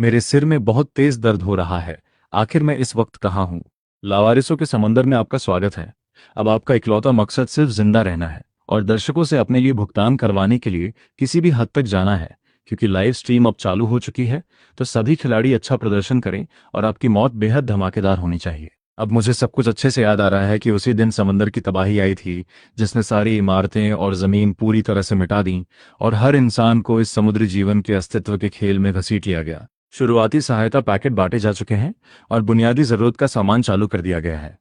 मेरे सिर में बहुत तेज दर्द हो रहा है। आखिर मैं इस वक्त कहाँ हूँ? लावारिसों के समंदर में आपका स्वागत है। अब आपका इकलौता मकसद सिर्फ जिंदा रहना है और दर्शकों से अपने लिए भुगतान करवाने के लिए किसी भी हद तक जाना है। क्योंकि लाइव स्ट्रीम अब चालू हो चुकी है, तो सभी खिलाड़ी अच्छा प्रदर्शन करें और आपकी मौत बेहद धमाकेदार होनी चाहिए। अब मुझे सब कुछ अच्छे से याद आ रहा है कि उसी दिन समंदर की तबाही आई थी, जिसने सारी इमारतें और ज़मीन पूरी तरह से मिटा दी और हर इंसान को इस समुद्री जीवन के अस्तित्व के खेल में घसीट लिया गया। शुरुआती सहायता पैकेट बांटे जा चुके हैं और बुनियादी ज़रूरत का सामान चालू कर दिया गया है।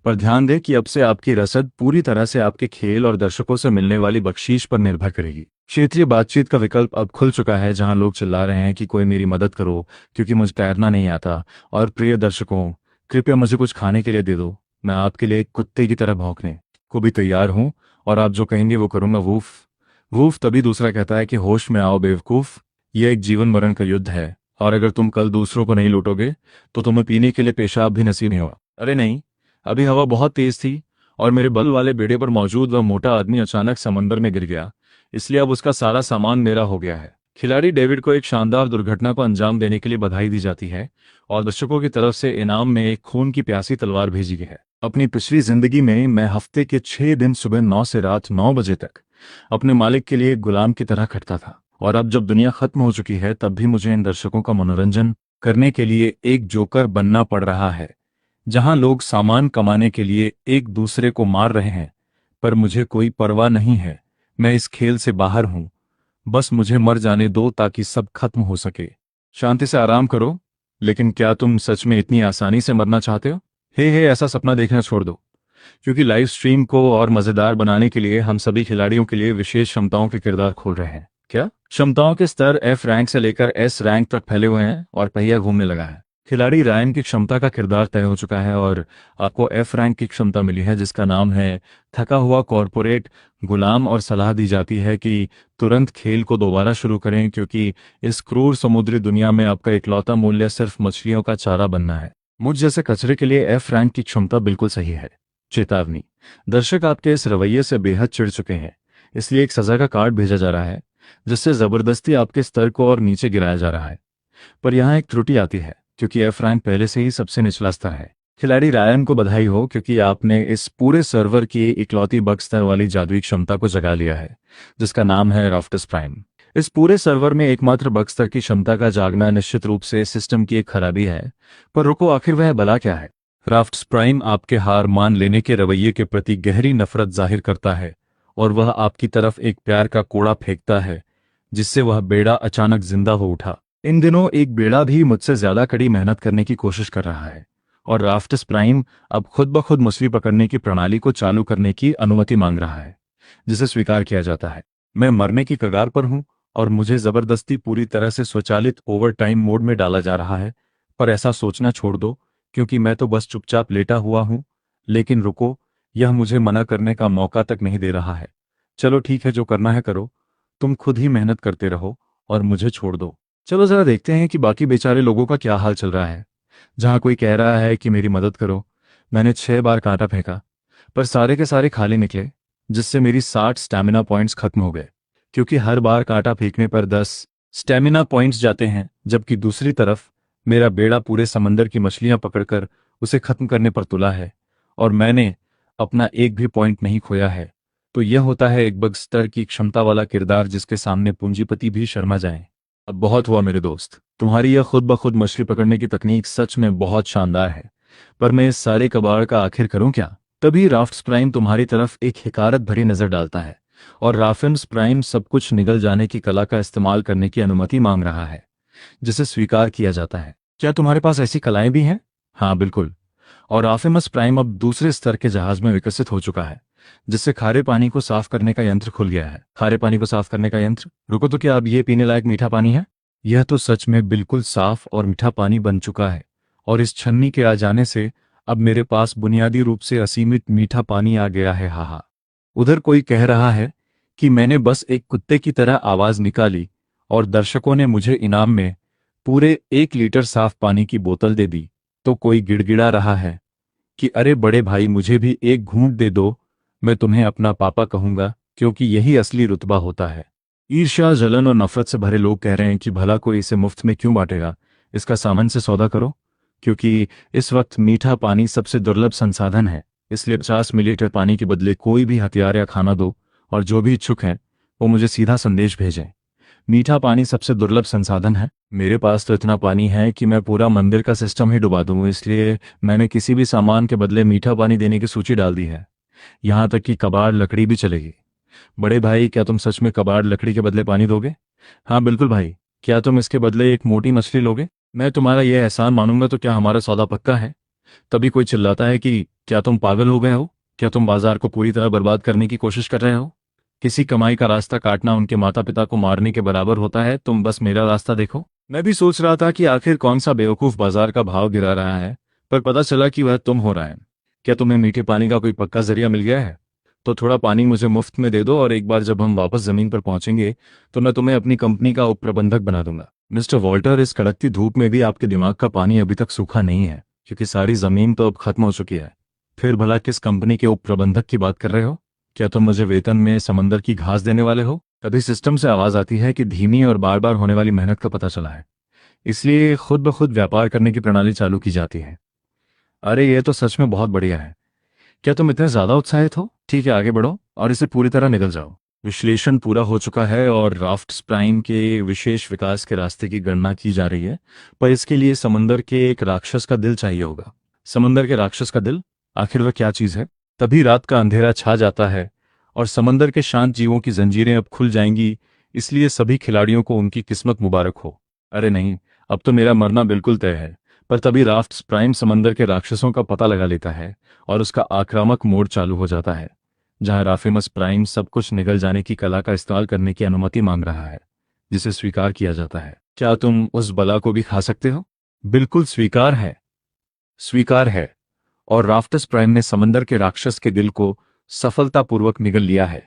पर ध्यान दें कि अब से आपकी रसद पूरी तरह से आपके खेल और दर्शकों से मिलने वाली बख्शीश पर निर्भर करेगी। क्षेत्रीय बातचीत का विकल्प अब खुल चुका है, जहां लोग चिल्ला रहे हैं कि कोई मेरी मदद करो क्योंकि मुझे तैरना नहीं आता, और प्रिय दर्शकों, कृपया मुझे कुछ खाने के लिए दे दो। मैं आपके लिए एक कुत्ते की तरह भौंकने को भी तैयार हूँ और आप जो कहेंगे वो करूँगा। Woof woof. तभी दूसरा कहता है कि होश में आओ बेवकूफ़, यह एक जीवन मरण का युद्ध है और अगर तुम कल दूसरों को नहीं लूटोगे तो तुम्हें पीने के लिए पेशाब भी नसीब नहीं होगा। अरे नहीं, अभी हवा बहुत तेज थी और मेरे बल वाले बेड़े पर मौजूद वह मोटा आदमी अचानक समंदर में गिर गया, इसलिए अब उसका सारा सामान मेरा हो गया है। खिलाड़ी डेविड को एक शानदार दुर्घटना को अंजाम देने के लिए बधाई दी जाती है और दर्शकों की तरफ से इनाम में एक खून की प्यासी तलवार भेजी गई है। अपनी पिछली जिंदगी में मैं हफ्ते के 6 दिन सुबह 9 से रात 9 बजे तक अपने मालिक के लिए एक गुलाम की तरह खटता था, और अब जब दुनिया खत्म हो चुकी है तब भी मुझे इन दर्शकों का मनोरंजन करने के लिए एक जोकर बनना पड़ रहा है। जहां लोग सामान कमाने के लिए एक दूसरे को मार रहे हैं, पर मुझे कोई परवाह नहीं है। मैं इस खेल से बाहर हूं, बस मुझे मर जाने दो ताकि सब खत्म हो सके। शांति से आराम करो। लेकिन क्या तुम सच में इतनी आसानी से मरना चाहते हो? हे, ऐसा सपना देखना छोड़ दो, क्योंकि लाइव स्ट्रीम को और मजेदार बनाने के लिए हम सभी खिलाड़ियों के लिए विशेष क्षमताओं के किरदार खोल रहे हैं। क्या क्षमताओं के स्तर एफ रैंक से लेकर एस रैंक तक फैले हुए हैं और पहिया घूमने लगा है। खिलाड़ी रायन की क्षमता का किरदार तय हो चुका है और आपको एफ रैंक की क्षमता मिली है, जिसका नाम है थका हुआ कॉरपोरेट गुलाम, और सलाह दी जाती है कि तुरंत खेल को दोबारा शुरू करें, क्योंकि इस क्रूर समुद्री दुनिया में आपका इकलौता मूल्य सिर्फ मछलियों का चारा बनना है। मुझ जैसे कचरे के लिए एफ रैंक की क्षमता बिल्कुल सही है। चेतावनी, दर्शक आपके इस रवैये से बेहद चिढ़ चुके हैं, इसलिए एक सजा का कार्ड भेजा जा रहा है जिससे जबरदस्ती आपके स्तर को और नीचे गिराया जा रहा है। पर यहाँ एक त्रुटि आती है, क्योंकि एफ रैंक पहले से ही सबसे निचला स्तर है। खिलाड़ी रायन को बधाई हो, क्योंकि आपने इस पूरे सर्वर की इकलौती बग स्तर वाली जादुई क्षमता को जगा लिया है, जिसका नाम है राफ्टस प्राइम। इस पूरे सर्वर में एकमात्र बग स्तर की क्षमता का जागना निश्चित रूप से सिस्टम की एक खराबी है। पर रुको, आखिर वह भला क्या है? राफ्टस प्राइम आपके हार मान लेने के रवैये के प्रति गहरी नफरत जाहिर करता है और वह आपकी तरफ एक प्यार का कोड़ा फेंकता है, जिससे वह बेड़ा अचानक जिंदा हो उठा। इन दिनों एक बेड़ा भी मुझसे ज्यादा कड़ी मेहनत करने की कोशिश कर रहा है और राफ्टस प्राइम अब खुद ब खुद मछली पकड़ने की प्रणाली को चालू करने की अनुमति मांग रहा है, जिसे स्वीकार किया जाता है। मैं मरने की कगार पर हूं और मुझे जबरदस्ती पूरी तरह से स्वचालित ओवरटाइम मोड में डाला जा रहा है। पर ऐसा सोचना छोड़ दो, क्योंकि मैं तो बस चुपचाप लेटा हुआ हूं। लेकिन रुको, यह मुझे मना करने का मौका तक नहीं दे रहा है। चलो ठीक है, जो करना है करो, तुम खुद ही मेहनत करते रहो और मुझे छोड़ दो। चलो जरा देखते हैं कि बाकी बेचारे लोगों का क्या हाल चल रहा है। जहां कोई कह रहा है कि मेरी मदद करो। मैंने 6 बार कांटा फेंका, पर सारे के सारे खाली निकले, जिससे मेरी 60 स्टैमिना पॉइंट्स खत्म हो गए, क्योंकि हर बार कांटा फेंकने पर 10 स्टैमिना पॉइंट्स जाते हैं। जबकि दूसरी तरफ मेरा बेड़ा पूरे समंदर की मछलियां पकड़कर उसे खत्म करने पर तुला है और मैंने अपना एक भी पॉइंट नहीं खोया है। तो यह होता है एक बग स्तर की क्षमता वाला किरदार, जिसके सामने पूंजीपति भी शर्मा जाएं। अब बहुत हुआ मेरे दोस्त, तुम्हारी यह खुद ब खुद मछली पकड़ने की तकनीक सच में बहुत शानदार है, पर मैं इस सारे कबाड़ का आखिर करूं क्या? तभी राफ्टस प्राइम तुम्हारी तरफ एक हिकारत भरी नजर डालता है और राफ्टस प्राइम सब कुछ निगल जाने की कला का इस्तेमाल करने की अनुमति मांग रहा है, जिसे स्वीकार किया जाता है। क्या तुम्हारे पास ऐसी कलाएं भी हैं? हाँ बिल्कुल। और राफेमस प्राइम अब दूसरे स्तर के जहाज में विकसित हो चुका है, जिससे खारे पानी को साफ करने का यंत्र खुल गया है। खारे पानी को साफ करने का यंत्र? रुको, तो क्या अब ये पीने लायक मीठा पानी है? यह तो सच में बिल्कुल साफ और मीठा पानी बन चुका है, और इस छन्नी के आ जाने से अब मेरे पास बुनियादी रूप से असीमित मीठा पानी आ गया है। हा। उधर कोई कह रहा है कि मैंने बस एक कुत्ते की तरह आवाज निकाली और दर्शकों ने मुझे इनाम में पूरे 1 लीटर साफ पानी की बोतल दे दी। तो कोई गिड़गिड़ा रहा है कि अरे बड़े भाई, मुझे भी एक घूंट दे दो, मैं तुम्हें अपना पापा कहूंगा, क्योंकि यही असली रुतबा होता है। ईर्ष्या, जलन और नफरत से भरे लोग कह रहे हैं कि भला कोई इसे मुफ्त में क्यों बांटेगा, इसका सामान से सौदा करो, क्योंकि इस वक्त मीठा पानी सबसे दुर्लभ संसाधन है। इसलिए 50 मिलीलीटर पानी के बदले कोई भी हथियार या खाना दो, और जो भी इच्छुक हैं वो मुझे सीधा संदेश भेजें। मीठा पानी सबसे दुर्लभ संसाधन है। मेरे पास तो इतना पानी है कि मैं पूरा मंदिर का सिस्टम ही डुबा दूँ, इसलिए मैंने किसी भी सामान के बदले मीठा पानी देने की सूची डाल दी है। यहाँ तक कि कबाड़ लकड़ी भी चलेगी। बड़े भाई, क्या तुम सच में कबाड़ लकड़ी के बदले पानी दोगे? हाँ बिल्कुल भाई। क्या तुम इसके बदले एक मोटी मछली लोगे? मैं तुम्हारा यह एहसान मानूंगा तो क्या हमारा सौदा पक्का है? तभी कोई चिल्लाता है कि क्या तुम पागल हो गए हो? क्या तुम बाजार को पूरी तरह बर्बाद करने की कोशिश कर रहे हो? किसी कमाई का रास्ता काटना उनके माता पिता को मारने के बराबर होता है। तुम बस मेरा रास्ता देखो। मैं भी सोच रहा था कि आखिर कौन सा बेवकूफ बाजार का भाव गिरा रहा है, पर पता चला कि वह तुम हो रहा है। क्या तुम्हें मीठे पानी का कोई पक्का जरिया मिल गया है? तो थोड़ा पानी मुझे मुफ्त में दे दो, और एक बार जब हम वापस जमीन पर पहुंचेंगे तो मैं तुम्हें अपनी कंपनी का उप प्रबंधक बना दूंगा। मिस्टर वॉल्टर, इस कड़कती धूप में भी आपके दिमाग का पानी अभी तक सूखा नहीं है, क्योंकि सारी जमीन तो अब खत्म हो चुकी है। फिर भला किस कंपनी के उप प्रबंधक की बात कर रहे हो? क्या तुम मुझे वेतन में समंदर की घास देने वाले हो? तभी सिस्टम से आवाज आती है कि धीमी और बार बार होने वाली मेहनत का पता चला है, इसलिए खुद ब खुद व्यापार करने की प्रणाली चालू की जाती है। अरे ये तो सच में बहुत बढ़िया है। क्या तुम इतने ज्यादा उत्साहित हो? ठीक है, आगे बढ़ो और इसे पूरी तरह निकल जाओ। विश्लेषण पूरा हो चुका है और राफ्ट्स प्राइम के विशेष विकास के रास्ते की गणना की जा रही है, पर इसके लिए समंदर के एक राक्षस का दिल चाहिए होगा। समंदर के राक्षस का दिल? आखिर वह क्या चीज है? तभी रात का अंधेरा छा जाता है और समंदर के शांत जीवों की जंजीरें अब खुल जाएंगी। इसलिए सभी खिलाड़ियों को उनकी किस्मत मुबारक हो। अरे नहीं, अब तो मेरा मरना बिल्कुल तय है। पर तभी राफ्ट्स प्राइम समंदर के राक्षसों का पता लगा लेता है और उसका आक्रामक मोड चालू हो जाता है, जहां राफेमस प्राइम सब कुछ निगल जाने की कला का इस्तेमाल करने की अनुमति मांग रहा है, जिसे स्वीकार किया जाता है। क्या तुम उस बला को भी खा सकते हो? बिल्कुल स्वीकार है, स्वीकार है। और राफ्टस प्राइम ने समंदर के राक्षस के दिल को सफलतापूर्वक निगल लिया है,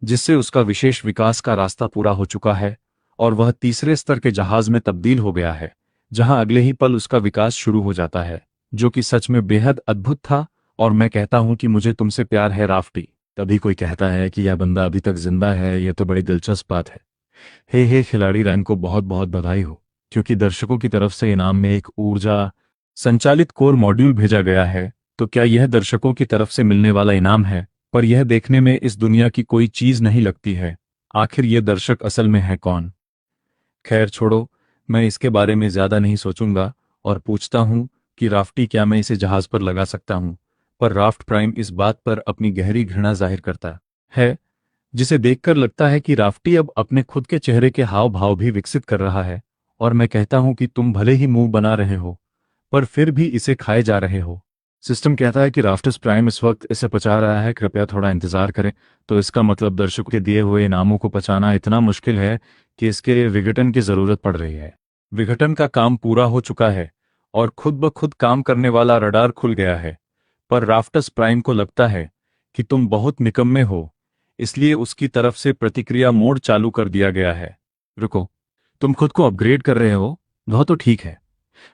जिससे उसका विशेष विकास का रास्ता पूरा हो चुका है और वह तीसरे स्तर के जहाज में तब्दील हो गया है, जहां अगले ही पल उसका विकास शुरू हो जाता है, जो कि सच में बेहद अद्भुत था। और मैं कहता हूं कि मुझे तुमसे प्यार है राफ्टी। तभी कोई कहता है कि यह बंदा अभी तक जिंदा है, यह तो बड़ी दिलचस्प बात है। हे खिलाड़ी रैन को बहुत बहुत बधाई हो, क्योंकि दर्शकों की तरफ से इनाम में एक ऊर्जा संचालित कोर मॉड्यूल भेजा गया है। तो क्या यह दर्शकों की तरफ से मिलने वाला इनाम है? पर यह देखने में इस दुनिया की कोई चीज नहीं लगती है। आखिर ये दर्शक असल में है कौन? खैर छोड़ो, मैं इसके बारे में ज्यादा नहीं सोचूंगा और पूछता हूं कि राफ्टी, क्या मैं इसे जहाज पर लगा सकता हूं? पर राफ्ट प्राइम इस बात पर अपनी गहरी घृणा जाहिर करता है, जिसे देखकर लगता है कि राफ्टी अब अपने खुद के चेहरे के हाव भाव भी विकसित कर रहा है। और मैं कहता हूं कि तुम भले ही मुंह बना रहे हो, पर फिर भी इसे खाए जा रहे हो। सिस्टम कहता है कि राफ्टस प्राइम इस वक्त इसे पचा रहा है, कृपया थोड़ा इंतजार करें। तो इसका मतलब दर्शकों के दिए हुए इनामों को पचाना इतना मुश्किल है कि इसके विघटन की जरूरत पड़ रही है। विघटन का काम पूरा हो चुका है और खुद ब खुद काम करने वाला रडार खुल गया है। पर राफ्टस प्राइम को लगता है कि तुम बहुत निकम्मे हो, इसलिए उसकी तरफ से प्रतिक्रिया मोड चालू कर दिया गया है। रुको, तुम खुद को अपग्रेड कर रहे हो? वह तो ठीक है,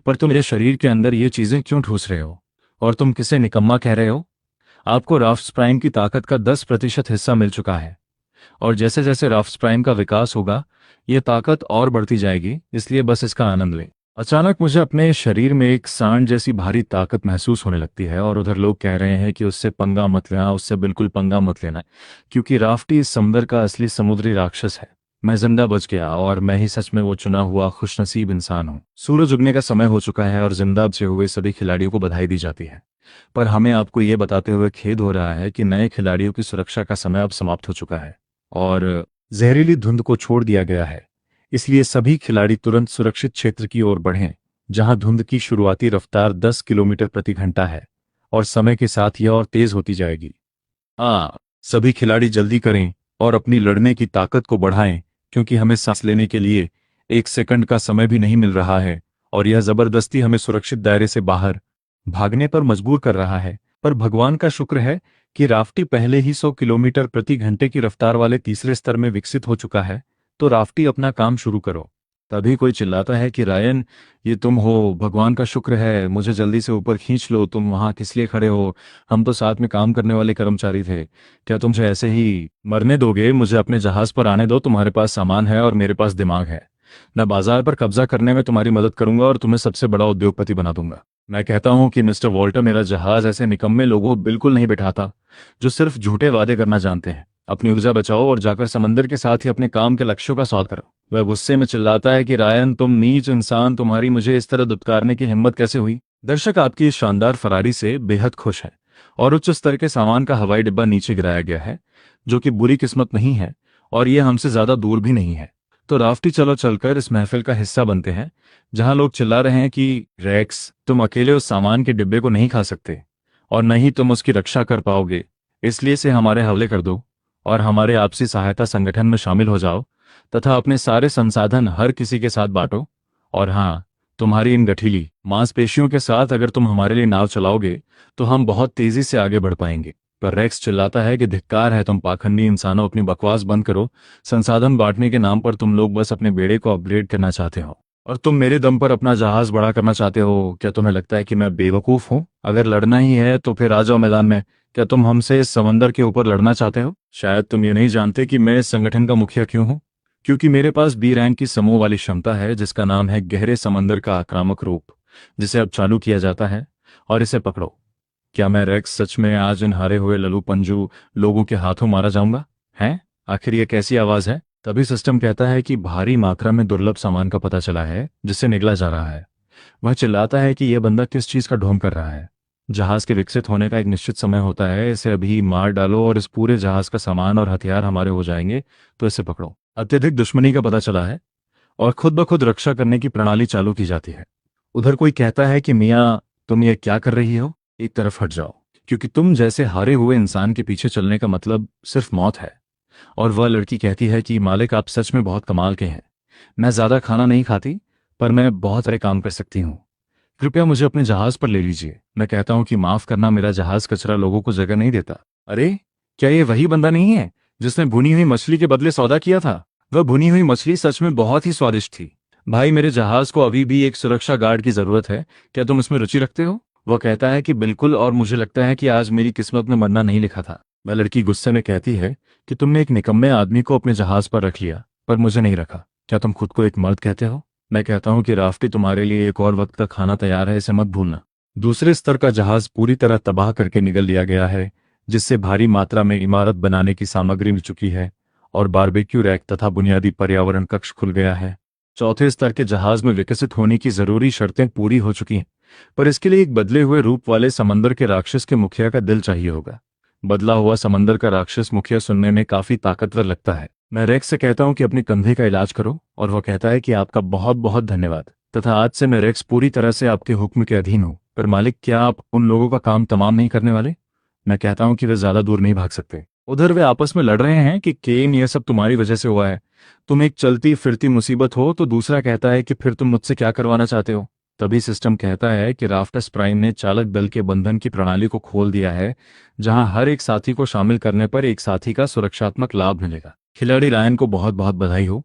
पर तुम मेरे शरीर के अंदर ये चीजें क्यों ठूस रहे हो? और तुम किसे निकम्मा कह रहे हो? आपको राफ्ट्स प्राइम की ताकत का 10% हिस्सा मिल चुका है, और जैसे जैसे राफ्ट्स प्राइम का विकास होगा ये ताकत और बढ़ती जाएगी, इसलिए बस इसका आनंद लें। अचानक मुझे अपने शरीर में एक सांड जैसी भारी ताकत महसूस होने लगती है, और उधर लोग कह रहे हैं कि उससे पंगा मत लेना, उससे बिल्कुल पंगा मत लेना, क्योंकि राफ्टी इस समुद्र का असली समुद्री राक्षस है। मैं जिंदा बच गया, और मैं ही सच में वो चुना हुआ खुशनसीब इंसान हूँ। सूरज उगने का समय हो चुका है और जिंदा बचे हुए सभी खिलाड़ियों को बधाई दी जाती है। पर हमें आपको ये बताते हुए खेद हो रहा है कि नए खिलाड़ियों की सुरक्षा का समय अब समाप्त हो चुका है और जहरीली धुंध को छोड़ दिया गया है। इसलिए सभी खिलाड़ी तुरंत सुरक्षित क्षेत्र की ओर बढ़ें, जहां धुंध की शुरुआती रफ्तार 10 किलोमीटर प्रति घंटा है और समय के साथ यह और तेज होती जाएगी। सभी खिलाड़ी जल्दी करें और अपनी लड़ने की ताकत को बढ़ाएं, क्योंकि हमें सांस लेने के लिए 1 सेकंड का समय भी नहीं मिल रहा है और यह जबरदस्ती हमें सुरक्षित दायरे से बाहर भागने पर मजबूर कर रहा है। पर भगवान का शुक्र है कि राफ्टी पहले ही 100 किलोमीटर प्रति घंटे की रफ्तार वाले तीसरे स्तर में विकसित हो चुका है। तो राफ्टी, अपना काम शुरू करो। तभी कोई चिल्लाता है कि रायन, ये तुम हो? भगवान का शुक्र है, मुझे जल्दी से ऊपर खींच लो। तुम वहां किस लिए खड़े हो? हम तो साथ में काम करने वाले कर्मचारी थे। क्या तुम मुझे ऐसे ही मरने दोगे? मुझे अपने जहाज पर आने दो। तुम्हारे पास सामान है और मेरे पास दिमाग है। मैं बाजार पर कब्जा करने में तुम्हारी मदद करूंगा और तुम्हें सबसे बड़ा उद्योगपति बना दूंगा। मैं कहता हूं कि मिस्टर वॉल्टर, मेरा जहाज ऐसे निकम्मे लोगों को बिल्कुल नहीं बिठाता जो सिर्फ झूठे वादे करना जानते हैं। अपनी ऊर्जा बचाओ और जाकर समंदर के साथ ही अपने काम के लक्ष्यों का स्वाद करो। वह गुस्से में चिल्लाता है कि रायन, तुम नीच इंसान, तुम्हारी मुझे इस तरह दुत्कारने की हिम्मत कैसे हुई। दर्शक आपकी इस शानदार फरारी से बेहद खुश है और उच्च स्तर के सामान का हवाई डिब्बा नीचे गिराया गया है, जो कि बुरी किस्मत नहीं है और ये हमसे ज्यादा दूर भी नहीं है। तो राफ्टी, चलो चलकर इस महफिल का हिस्सा बनते हैं जहां लोग चिल्ला रहे हैं कि रेक्स, तुम अकेले उस सामान के डिब्बे को नहीं खा सकते और न ही तुम उसकी रक्षा कर पाओगे, इसलिए इसे हमारे हवाले कर दो और हमारे आपसी सहायता संगठन में शामिल हो जाओ तथा अपने सारे संसाधन हर किसी के साथ बांटो। और हाँ, तुम्हारी इन गठीली मांसपेशियों के साथ अगर तुम हमारे लिए नाव चलाओगे तो हम बहुत तेजी से आगे बढ़ पाएंगे। पर रेक्स चिल्लाता है कि धिक्कार है तुम पाखंडी इंसानों, अपनी बकवास बंद करो। संसाधन बांटने के नाम पर तुम लोग बस अपने बेड़े को अपग्रेड करना चाहते हो और तुम मेरे दम पर अपना जहाज बड़ा करना चाहते हो। क्या तुम्हें लगता है कि मैं बेवकूफ हूं? अगर लड़ना ही है तो फिर आ जाओ मैदान में। क्या तुम हमसे इस समंदर के ऊपर लड़ना चाहते हो? शायद तुम ये नहीं जानते कि मैं इस संगठन का मुखिया क्यों हूं। क्योंकि मेरे पास बी रैंक की समूह वाली क्षमता है जिसका नाम है गहरे समंदर का आक्रामक रूप, जिसे अब चालू किया जाता है। और इसे पकड़ो। क्या मैं रेक्स सच में आज इन हारे हुए ललू पंजू लोगों के हाथों मारा जाऊंगा? हैं? आखिर ये कैसी आवाज है? तभी सिस्टम कहता है कि भारी मात्रा में दुर्लभ सामान का पता चला है जिसे निगला जा रहा है। वह चिल्लाता है कि यह बंदा किस चीज का ढोंग कर रहा है। जहाज के विकसित होने का एक निश्चित समय होता है, इसे अभी मार डालो और इस पूरे जहाज का सामान और हथियार हमारे हो जाएंगे। तो इसे पकड़ो। अत्यधिक दुश्मनी का पता चला है और खुद ब खुद रक्षा करने की प्रणाली चालू की जाती है। उधर कोई कहता है कि मियाँ, तुम ये क्या कर रही हो? एक तरफ हट जाओ, क्योंकि तुम जैसे हारे हुए इंसान के पीछे चलने का मतलब सिर्फ मौत है। और वह लड़की कहती है कि मालिक, आप सच में बहुत कमाल के हैं। मैं ज्यादा खाना नहीं खाती, पर मैं बहुत सारे काम कर सकती हूँ। कृपया मुझे अपने जहाज पर ले लीजिए। मैं कहता हूँ कि माफ करना, मेरा जहाज कचरा लोगों को जगह नहीं देता। अरे, क्या ये वही बंदा नहीं है जिसने भुनी हुई मछली के बदले सौदा किया था? वह भुनी हुई मछली सच में बहुत ही स्वादिष्ट थी। भाई, मेरे जहाज को अभी भी एक सुरक्षा गार्ड की जरूरत है। क्या तुम इसमें रुचि रखते हो? वह कहता है कि बिल्कुल, और मुझे लगता है कि आज मेरी किस्मत में मरना नहीं लिखा था। वह लड़की गुस्से में कहती है कि तुमने एक निकम्मे आदमी को अपने जहाज पर रख लिया, पर मुझे नहीं रखा। क्या तुम खुद को एक मर्द कहते हो? मैं कहता हूं कि राफ्टी, तुम्हारे लिए एक और वक्त का खाना तैयार है, इसे मत भूलना। दूसरे स्तर का जहाज पूरी तरह तबाह करके निगल लिया गया है, जिससे भारी मात्रा में इमारत बनाने की सामग्री मिल चुकी है और बारबेक्यू रैक तथा बुनियादी पर्यावरण कक्ष खुल गया है। चौथे स्तर के जहाज में विकसित होने की जरूरी शर्तें पूरी हो चुकी हैं, पर इसके लिए एक बदले हुए रूप वाले समंदर के राक्षस के मुखिया का दिल चाहिए होगा। बदला हुआ समंदर का राक्षस मुखिया सुनने में काफी ताकतवर लगता है। मैं रेक्स से कहता हूं कि अपने कंधे का इलाज करो और वह कहता है कि आपका बहुत बहुत धन्यवाद, तथा आज से मैं रेक्स पूरी तरह से आपके हुक्म के अधीन हूं। पर मालिक, क्या आप उन लोगों का काम तमाम नहीं करने वाले? मैं कहता हूं कि वे ज्यादा दूर नहीं भाग सकते। उधर वे आपस में लड़ रहे हैं कि केन, यह सब तुम्हारी वजह से हुआ है। तुम एक चलती फिरती मुसीबत हो। तो दूसरा कहता है कि फिर तुम मुझसे क्या करवाना चाहते हो? तभी सिस्टम कहता है कि राफ्टस प्राइम ने चालक दल के बंधन की प्रणाली को खोल दिया है, जहां हर एक साथी को शामिल करने पर एक साथी का सुरक्षात्मक लाभ मिलेगा। खिलाड़ी रायन को बहुत बहुत बधाई हो,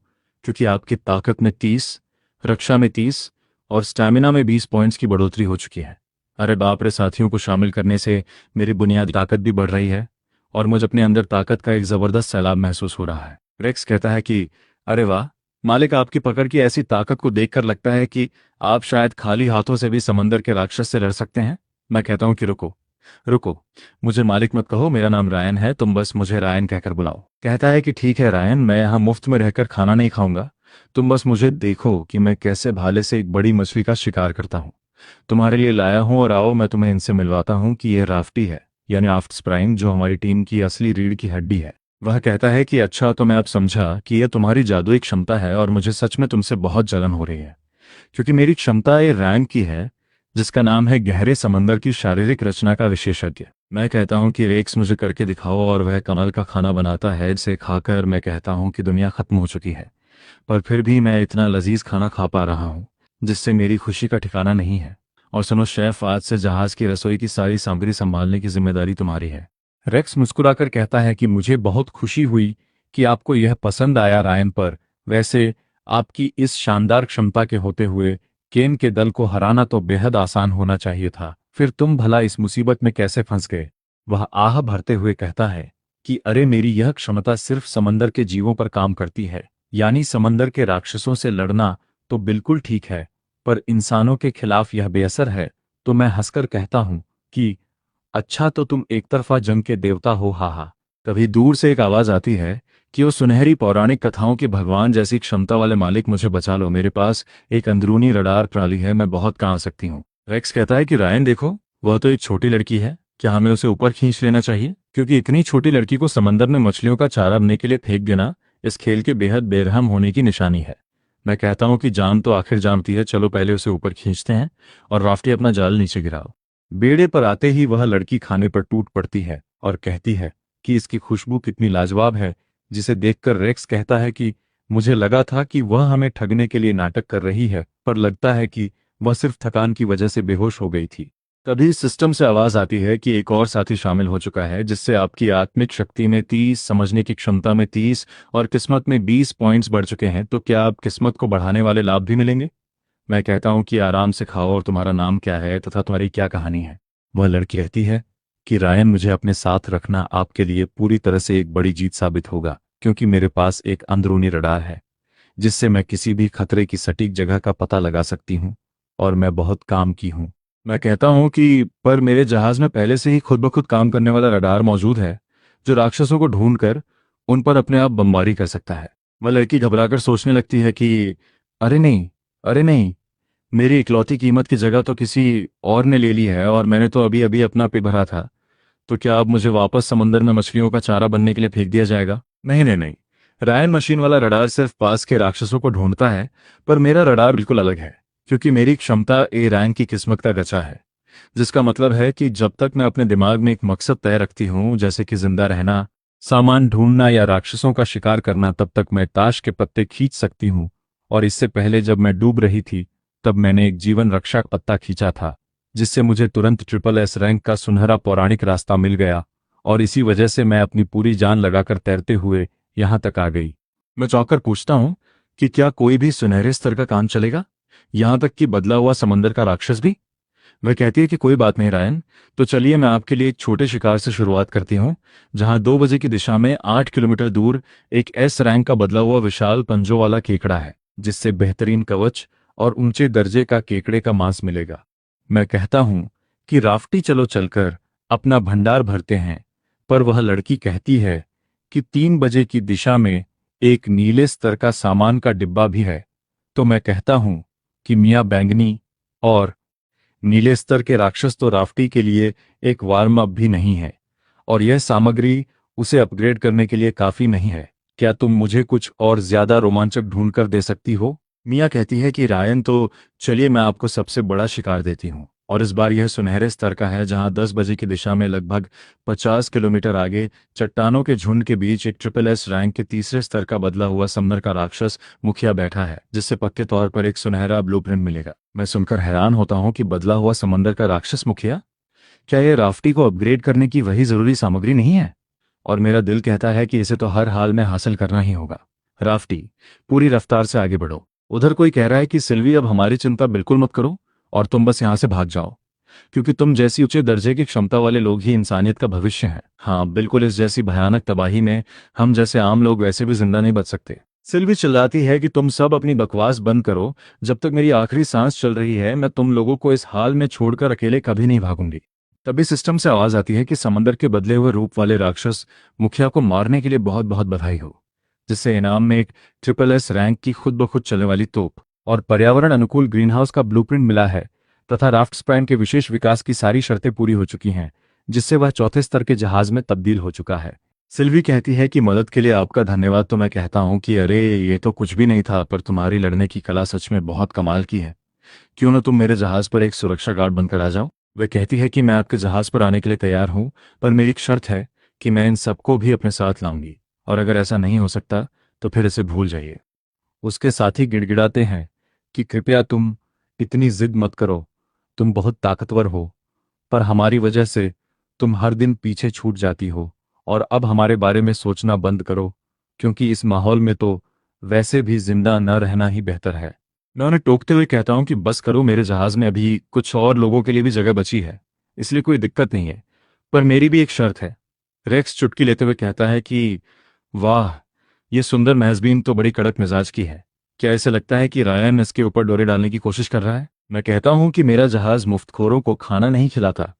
क्योंकि आपकी ताकत में 30, रक्षा में 30 और स्टैमिना में 20 पॉइंट्स की बढ़ोतरी हो चुकी है। अरे बाप रे, साथियों को शामिल करने से मेरी बुनियादी ताकत भी बढ़ रही है और मुझे अपने अंदर ताकत का एक जबरदस्त सैलाब महसूस हो रहा है। रेक्स कहता है कि अरे वाह मालिक, आपकी पकड़ की ऐसी ताकत को देखकर लगता है कि आप शायद खाली हाथों से भी समंदर के राक्षस से लड़ सकते हैं। मैं कहता हूं कि रुको रुको, मुझे मालिक मत कहो, मेरा नाम रायन है, तुम बस मुझे रायन कहकर बुलाओ। कहता है कि ठीक है रायन, मैं यहाँ मुफ्त में रहकर खाना नहीं खाऊंगा। तुम बस मुझे देखो कि मैं कैसे भाले से एक बड़ी मछली का शिकार करता हूँ। तुम्हारे लिए लाया हूँ और आओ मैं तुम्हें इनसे मिलवाता हूँ कि यह राफ्टी है, यानी आफ्ट्स प्राइम, जो हमारी टीम की असली रीढ़ की हड्डी है। वह कहता है कि अच्छा, तो मैं अब समझा कि यह तुम्हारी जादुई क्षमता है और मुझे सच में तुमसे बहुत जलन हो रही है, क्योंकि मेरी क्षमता ये रैंक की है जिसका नाम है गहरे समंदर की शारीरिक रचना का विशेषज्ञ। मैं कहता हूं कि रेक्स मुझे करके दिखाओ और वह कमाल का खाना बनाता है जिसे खाकर मैं कहता हूं कि दुनिया खत्म हो चुकी है, पर फिर भी मैं इतना लजीज खाना खा पा रहा हूं जिससे मेरी खुशी का ठिकाना नहीं है। और सुनो शेफ, आज से जहाज की रसोई की सारी सामग्री संभालने की जिम्मेदारी तुम्हारी है। रेक्स मुस्कुराकर कहता है कि मुझे बहुत खुशी हुई कि आपको यह पसंद आया रायन, पर वैसे आपकी इस शानदार क्षमता के होते हुए केन के दल को हराना तो बेहद आसान होना चाहिए था। फिर तुम भला इस मुसीबत में कैसे फंस गए? वह आह भरते हुए कहता है कि अरे, मेरी यह क्षमता सिर्फ समंदर के जीवों पर काम करती है, यानी समंदर के राक्षसों से लड़ना तो बिल्कुल ठीक है, पर इंसानों के खिलाफ यह बेअसर है। तो मैं हंसकर कहता हूँ कि अच्छा, तो तुम एक तरफा जंग के देवता हो, हा हा। तभी दूर से एक आवाज आती है कि वो सुनहरी पौराणिक कथाओं के भगवान जैसी क्षमता वाले मालिक, मुझे बचा लो, मेरे पास एक अंदरूनी रडार प्रणाली है, मैं बहुत काम आ सकती हूँ। रेक्स कहता है कि रायन देखो, वह तो एक छोटी लड़की है, क्या हमें उसे ऊपर खींच लेना चाहिए? क्योंकि इतनी छोटी लड़की को समंदर में मछलियों का चारा बनने के लिए फेंक देना इस खेल के बेहद बेरहम होने की निशानी है। मैं कहता हूँ कि जान तो आखिर जानती है, चलो पहले उसे ऊपर खींचते हैं। और राफ्टी अपना जाल नीचे गिराओ। बेड़े पर आते ही वह लड़की खाने पर टूट पड़ती है और कहती है कि इसकी खुशबू कितनी लाजवाब है, जिसे देखकर रेक्स कहता है कि मुझे लगा था कि वह हमें ठगने के लिए नाटक कर रही है, पर लगता है कि वह सिर्फ थकान की वजह से बेहोश हो गई थी। तभी सिस्टम से आवाज आती है कि एक और साथी शामिल हो चुका है, जिससे आपकी आत्मिक शक्ति में 30, समझने की क्षमता में 30 और किस्मत में 20 पॉइंट्स बढ़ चुके हैं। तो क्या आप किस्मत को बढ़ाने वाले लाभ भी मिलेंगे? मैं कहता हूं कि आराम से खाओ, और तुम्हारा नाम क्या है तथा तुम्हारी क्या कहानी है? वह लड़की कहती है कि रायन, मुझे अपने साथ रखना आपके लिए पूरी तरह से एक बड़ी जीत साबित होगा, क्योंकि मेरे पास एक अंदरूनी रडार है जिससे मैं किसी भी खतरे की सटीक जगह का पता लगा सकती हूँ, और मैं बहुत काम की हूँ। मैं कहता हूँ कि पर मेरे जहाज में पहले से ही खुद ब खुद काम करने वाला रडार मौजूद है, जो राक्षसों को ढूंढकर उन पर अपने आप बमबारी कर सकता है। वह लड़की घबराकर सोचने लगती है कि अरे नहीं, अरे नहीं, मेरी इकलौती कीमत की जगह तो किसी और ने ले ली है, और मैंने तो अभी अभी अपना पेट भरा था। तो क्या अब मुझे वापस समंदर में मछलियों का चारा बनने के लिए फेंक दिया जाएगा? नहीं नहीं नहीं, रायन मशीन वाला रडार सिर्फ पास के राक्षसों को ढूंढता है, पर मेरा रडार बिल्कुल अलग है, क्योंकि मेरी क्षमता ए रायन की किस्मत का गचा है। जिसका मतलब है कि जब तक मैं अपने दिमाग में एक मकसद तय रखती हूँ, जैसे कि जिंदा रहना, सामान ढूंढना या राक्षसों का शिकार करना, तब तक मैं ताश के पत्ते खींच सकती हूँ। और इससे पहले जब मैं डूब रही थी, तब मैंने एक जीवन रक्षा पत्ता खींचा था, जिससे मुझे तुरंत SSS रैंक का सुनहरा पौराणिक रास्ता मिल गया, और इसी वजह से मैं अपनी पूरी जान लगाकर तैरते हुए यहां तक आ गई। मैं चौंककर पूछता हूँ कि क्या कोई भी सुनहरे स्तर का काम चलेगा, यहां तक कि बदला हुआ समंदर का राक्षस भी? वह कहती है कि कोई बात नहीं रायन, तो चलिए मैं आपके लिए एक छोटे शिकार से शुरुआत करती हूँ, जहां 2 बजे की दिशा में 8 किलोमीटर दूर एक S रैंक का बदला हुआ विशाल पंजों वाला केकड़ा है, जिससे बेहतरीन कवच और ऊंचे दर्जे का केकड़े का मांस मिलेगा। मैं कहता हूं कि राफ्टी, चलो चलकर अपना भंडार भरते हैं। पर वह लड़की कहती है कि 3 बजे की दिशा में एक नीले स्तर का सामान का डिब्बा भी है। तो मैं कहता हूं कि मियाँ बैंगनी और नीले स्तर के राक्षस तो राफ्टी के लिए एक वार्म अप भी नहीं है, और यह सामग्री उसे अपग्रेड करने के लिए काफी नहीं है। क्या तुम मुझे कुछ और ज्यादा रोमांचक ढूंढ कर दे सकती हो? मिया कहती है कि रायन, तो चलिए मैं आपको सबसे बड़ा शिकार देती हूँ, और इस बार यह सुनहरे स्तर का है, जहां 10 बजे की दिशा में लगभग 50 किलोमीटर आगे चट्टानों के झुंड के बीच एक SSS रैंक के तीसरे स्तर का बदला हुआ समंदर का राक्षस मुखिया बैठा है, जिससे पक्के तौर पर एक सुनहरा ब्लूप्रिंट मिलेगा। मैं सुनकर हैरान होता हूँ कि बदला हुआ समंदर का राक्षस मुखिया, क्या यह राफ्टी को अपग्रेड करने की वही जरूरी सामग्री नहीं है? और मेरा दिल कहता है कि इसे तो हर हाल में हासिल करना ही होगा। राफ्टी, पूरी रफ्तार से आगे बढ़ो। उधर कोई कह रहा है कि सिल्वी, अब हमारी चिंता बिल्कुल मत करो, और तुम बस यहां से भाग जाओ, क्योंकि तुम जैसी ऊंचे दर्जे की क्षमता वाले लोग ही इंसानियत का भविष्य हैं। हाँ बिल्कुल, इस जैसी भयानक तबाही में हम जैसे आम लोग वैसे भी जिंदा नहीं बच सकते। सिल्वी चिल्लाती है कि तुम सब अपनी बकवास बंद करो, जब तक मेरी आखिरी सांस चल रही है मैं तुम लोगों को इस हाल में छोड़कर अकेले कभी नहीं भागूंगी। तभी सिस्टम से आवाज आती है कि समंदर के बदले हुए रूप वाले राक्षस मुखिया को मारने के लिए बहुत बहुत बधाई हो, जिससे इनाम में एक SSS रैंक की खुद ब खुद चलने वाली तोप और पर्यावरण अनुकूल ग्रीनहाउस का ब्लूप्रिंट मिला है, तथा राफ्ट स्प्रैन के विशेष विकास की सारी शर्तें पूरी हो चुकी हैं, जिससे वह चौथे स्तर के जहाज में तब्दील हो चुका है। सिल्वी कहती है कि मदद के लिए आपका धन्यवाद। तो मैं कहता हूं कि अरे ये तो कुछ भी नहीं था, पर तुम्हारी लड़ने की कला सच में बहुत कमाल की है। क्यों ना तुम मेरे जहाज पर एक सुरक्षा गार्ड बनकर आ जाओ? वह कहती है कि मैं आपके जहाज पर आने के लिए तैयार हूं, पर मेरी एक शर्त है कि मैं इन सबको भी अपने साथ लाऊंगी, और अगर ऐसा नहीं हो सकता तो फिर इसे भूल जाइए। उसके साथी गिड़गिड़ाते हैं कि कृपया तुम इतनी जिद मत करो, तुम बहुत ताकतवर हो, पर हमारी वजह से तुम हर दिन पीछे छूट जाती हो, और अब हमारे बारे में सोचना बंद करो, क्योंकि इस माहौल में तो वैसे भी जिंदा न रहना ही बेहतर है। मैं उन्हें टोकते हुए कहता हूं कि बस करो, मेरे जहाज में अभी कुछ और लोगों के लिए भी जगह बची है, इसलिए कोई दिक्कत नहीं है। पर मेरी भी एक शर्त है। रेक्स चुटकी लेते हुए कहता है कि वाह, ये सुंदर महजबीन तो बड़ी कड़क मिजाज की है। क्या ऐसे लगता है कि रायन इसके ऊपर डोरे डालने की कोशिश कर रहा है? मैं कहता हूँ कि मेरा जहाज मुफ्तखोरों को खाना नहीं खिलाता।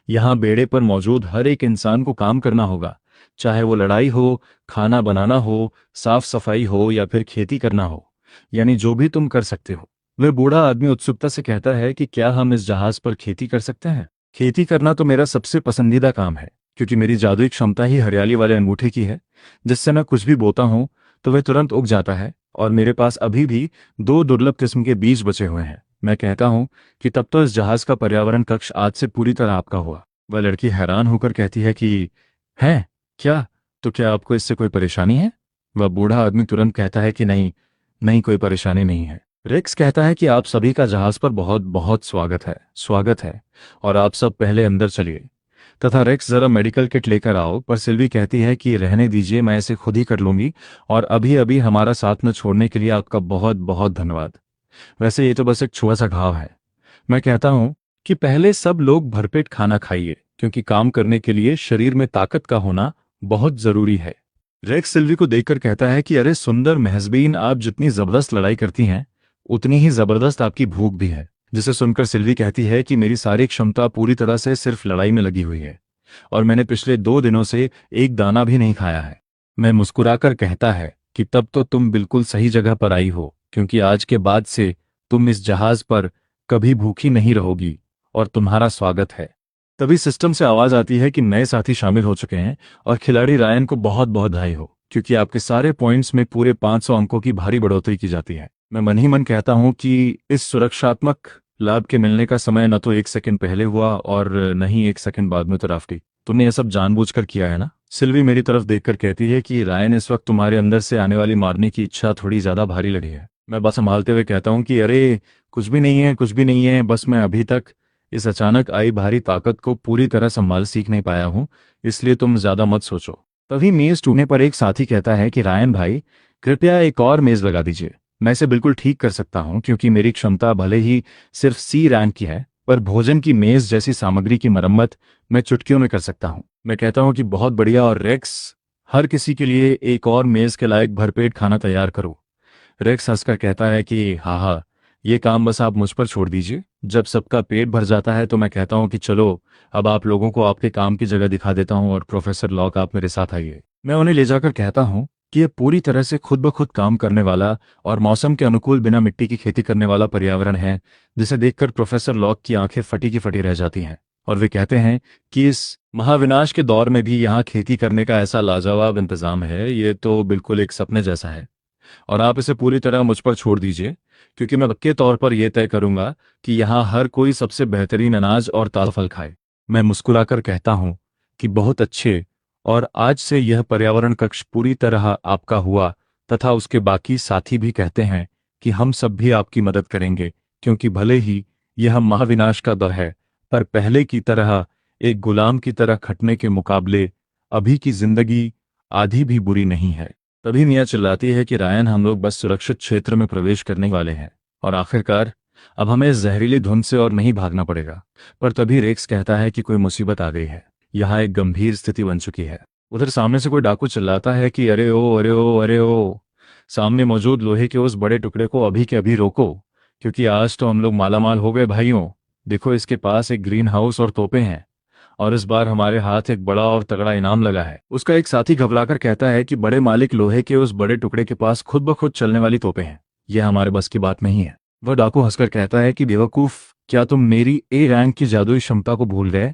यहाँ बेड़े पर मौजूद हर एक इंसान को काम करना होगा, चाहे वो लड़ाई हो, खाना बनाना हो, साफ सफाई हो या फिर खेती करना हो, यानी जो भी तुम कर सकते हो। वह बूढ़ा आदमी उत्सुकता से कहता है कि क्या हम इस जहाज पर खेती कर सकते हैं? खेती करना तो मेरा सबसे पसंदीदा काम है, क्योंकि मेरी जादुई क्षमता ही हरियाली वाले अंगूठे की है, जिससे मैं कुछ भी बोता हूँ तो वह तुरंत उग जाता है। और मेरे पास अभी भी दो दुर्लभ किस्म के बीज बचे हुए हैं। मैं कहता हूँ कि तब तो इस जहाज का पर्यावरण कक्ष आज से पूरी तरह आपका हुआ। वह लड़की हैरान होकर कहती है कि है क्या? तो क्या आपको इससे कोई परेशानी है? वह बूढ़ा आदमी तुरंत कहता है कि नहीं, नहीं, कोई परेशानी नहीं है। रेक्स कहता है कि आप सभी का जहाज पर बहुत बहुत स्वागत है, और आप सब पहले अंदर चलिए। तथा रेक्स जरा मेडिकल किट लेकर आओ, पर सिल्वी कहती है कि रहने दीजिए, मैं इसे खुद ही कर लूंगी, और अभी अभी हमारा साथ न छोड़ने के लिए आपका बहुत बहुत धन्यवाद। वैसे ये तो बस एक छुआ सा घाव है। मैं कहता हूँ कि पहले सब लोग भरपेट खाना खाइए, क्योंकि काम करने के लिए शरीर में ताकत का होना बहुत जरूरी है। रेक्स सिल्वी को देखकर कहता है कि अरे सुंदर महजबीन, आप जितनी जबरदस्त लड़ाई करती हैं उतनी ही जबरदस्त आपकी भूख भी है। जिसे सुनकर सिल्वी कहती है कि मेरी सारी क्षमता पूरी तरह से सिर्फ लड़ाई में लगी हुई है, और मैंने पिछले 2 दिनों से एक दाना भी नहीं खाया है। मैं मुस्कुराकर कहता है कि तब तो तुम बिल्कुल सही जगह पर आई हो, क्योंकि आज के बाद से तुम इस जहाज पर कभी भूखी नहीं रहोगी, और तुम्हारा स्वागत है। तभी सिस्टम से आवाज आती है कि नए साथी शामिल हो चुके हैं, और खिलाड़ी रायन को बहुत बहुत बधाई हो, क्योंकि आपके सारे पॉइंट्स में पूरे 500 अंकों की भारी बढ़ोतरी की जाती है। मैं मन ही मन कहता हूं कि इस सुरक्षात्मक लाभ के मिलने का समय न तो 1 सेकंड पहले हुआ और न ही 1 सेकंड बाद में। तो राफ्टी, तुमने यह सब जानबूझकर किया है ना? सिल्वी मेरी तरफ देखकर कहती है कि रायन, इस वक्त तुम्हारे अंदर से आने वाली मारने की इच्छा थोड़ी ज्यादा भारी लगी है। मैं बस संभालते हुए कहता हूँ कि अरे कुछ भी नहीं है, कुछ भी नहीं है, बस मैं अभी तक इस अचानक आई भारी ताकत को पूरी तरह संभाल सीख नहीं पाया हूँ, इसलिए तुम ज्यादा मत सोचो। तभी मेज टूटने पर एक साथी कहता है कि रायन भाई, कृपया एक और मेज लगा दीजिए। मैं इसे बिल्कुल ठीक कर सकता हूँ, क्योंकि मेरी क्षमता भले ही सिर्फ सी रैंक की है, पर भोजन की मेज जैसी सामग्री की मरम्मत मैं चुटकियों में कर सकता हूँ। मैं कहता हूँ कि बहुत बढ़िया, और रेक्स, हर किसी के लिए एक और मेज के लायक भरपेट खाना तैयार करो। रेक्स हंसकर कहता है कि हाँ हाँ, ये काम बस आप मुझ पर छोड़ दीजिए। जब सबका पेट भर जाता है तो मैं कहता हूँ कि चलो, अब आप लोगों को आपके काम की जगह दिखा देता हूँ, और प्रोफेसर लॉक, आप मेरे साथ आइए। मैं उन्हें ले जाकर कहता हूँ कि ये पूरी तरह से खुद ब खुद काम करने वाला और मौसम के अनुकूल बिना मिट्टी की खेती करने वाला पर्यावरण है, जिसे देखकर प्रोफेसर लॉक की आंखें फटी की फटी रह जाती हैं। और वे कहते हैं कि इस महाविनाश के दौर में भी यहाँ खेती करने का ऐसा लाजवाब इंतजाम है, ये तो बिल्कुल एक सपने जैसा है। और आप इसे पूरी तरह मुझ पर छोड़ दीजिए, क्योंकि मैं पक्के तौर पर यह तय करूंगा कि यहाँ हर कोई सबसे बेहतरीन अनाज और ताजा फल खाए। मैं मुस्कुराकर कहता हूँ कि बहुत अच्छे, और आज से यह पर्यावरण कक्ष पूरी तरह आपका हुआ। तथा उसके बाकी साथी भी कहते हैं कि हम सब भी आपकी मदद करेंगे, क्योंकि भले ही यह महाविनाश का दौर है, पर पहले की तरह एक गुलाम की तरह खटने के मुकाबले अभी की जिंदगी आधी भी बुरी नहीं है। तभी मिया चिल्लाती है कि रायन, हम लोग बस सुरक्षित क्षेत्र में प्रवेश करने वाले हैं, और आखिरकार अब हमें इस जहरीली धुंध से और नहीं भागना पड़ेगा। पर तभी रेक्स कहता है कि कोई मुसीबत आ गई है, यहाँ एक गंभीर स्थिति बन चुकी है। उधर सामने से कोई डाकू चिल्लाता है कि अरे ओ, अरे ओ, अरे ओ, सामने मौजूद लोहे के उस बड़े टुकड़े को अभी के अभी रोको, क्योंकि आज तो हम लोग मालामाल हो गए भाइयों। देखो, इसके पास एक ग्रीन हाउस और तोपें हैं, और इस बार हमारे हाथ एक बड़ा और तगड़ा इनाम लगा है। उसका एक साथी घबराकर कहता है कि बड़े मालिक, लोहे के उस बड़े टुकड़े के पास खुद ब खुद चलने वाली तोपें हैं, यह हमारे बस की बात नहीं है। वह डाकू हंसकर कहता है कि बेवकूफ, क्या तुम मेरी ए रैंक की जादुई क्षमता को भूल गए,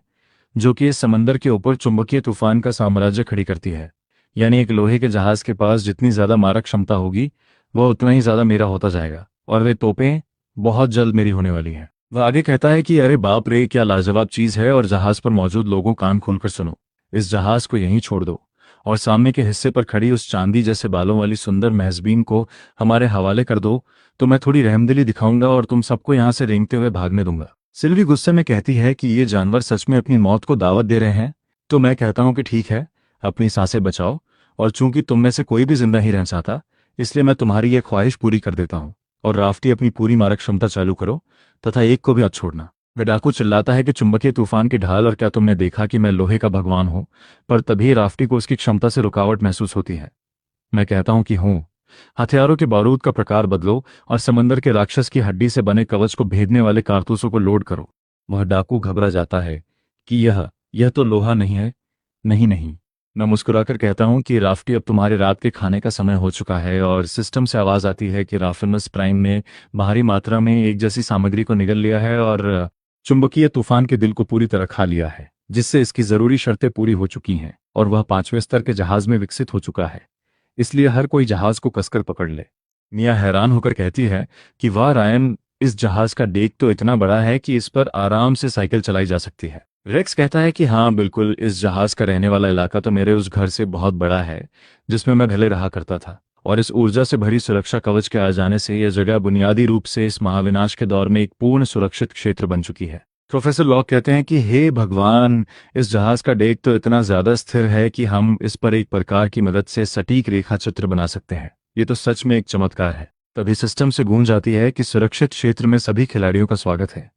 जो कि इस समंदर के ऊपर चुंबकीय तूफान का साम्राज्य खड़ी करती है? यानी एक लोहे के जहाज के पास जितनी ज्यादा मारक क्षमता होगी, वह उतना ही ज्यादा मेरा होता जाएगा, और वे तोपें बहुत जल्द मेरी होने वाली हैं। वह आगे कहता है कि अरे बाप रे, क्या लाजवाब चीज है, और जहाज पर मौजूद लोगों, कान खोलकर सुनो। इस जहाज को यहीं छोड़ दो, और सामने के हिस्से पर खड़ी उस चांदी जैसे बालों वाली सुंदर महजबीन को हमारे हवाले कर दो, तो मैं थोड़ी रहमदिली दिखाऊंगा और तुम सबको यहाँ से रेंगते हुए भागने दूंगा। सिल्वी गुस्से में कहती है कि ये जानवर सच में अपनी मौत को दावत दे रहे हैं। तो मैं कहता हूँ कि ठीक है, अपनी सांसें बचाओ, और चूंकि तुम में से कोई भी जिंदा नहीं रह चाहता, इसलिए मैं तुम्हारी ये ख्वाहिश पूरी कर देता हूँ। और राफ्टी, अपनी पूरी मारक क्षमता चालू करो, तथा एक को भी मत छोड़ना। वह डाकू चिल्लाता है कि चुंबकीय तूफान की ढाल, और क्या तुमने देखा कि मैं लोहे का भगवान हूँ? पर तभी राफ्टी को उसकी क्षमता से रुकावट महसूस होती है। मैं कहता हूँ कि हूँ। हथियारों के बारूद का प्रकार बदलो और समंदर के राक्षस की हड्डी से बने कवच को भेदने वाले कारतूसों को लोड करो। वह डाकू घबरा जाता है कि यह तो लोहा नहीं है। नहीं नहीं। मैं मुस्कुराकर कहता हूँ कि राफ्टी, अब तुम्हारे रात के खाने का समय हो चुका है। और सिस्टम से आवाज़ आती है कि राफिनस प्राइम ने भारी मात्रा में एक जैसी सामग्री को निगल लिया है और चुंबकीय तूफान के दिल को पूरी तरह खा लिया है, जिससे इसकी ज़रूरी शर्तें पूरी हो चुकी हैं और वह 5वें स्तर के जहाज में विकसित हो चुका है। इसलिए हर कोई जहाज को कसकर पकड़ ले। मिया हैरान होकर कहती है कि वाह रायन, इस जहाज का डेक तो इतना बड़ा है कि इस पर आराम से साइकिल चलाई जा सकती है। रेक्स कहता है कि हाँ बिल्कुल, इस जहाज का रहने वाला इलाका तो मेरे उस घर से बहुत बड़ा है जिसमें मैं पहले रहा करता था। और इस ऊर्जा से भरी सुरक्षा कवच के आ जाने से यह जगह बुनियादी रूप से इस महाविनाश के दौर में एक पूर्ण सुरक्षित क्षेत्र बन चुकी है। प्रोफेसर लॉक कहते हैं कि हे भगवान, इस जहाज का डेक तो इतना ज्यादा स्थिर है कि हम इस पर एक प्रकार की मदद से सटीक रेखा चित्र बना सकते हैं। ये तो सच में एक चमत्कार है। तभी सिस्टम से गूंज आती है कि सुरक्षित क्षेत्र में सभी खिलाड़ियों का स्वागत है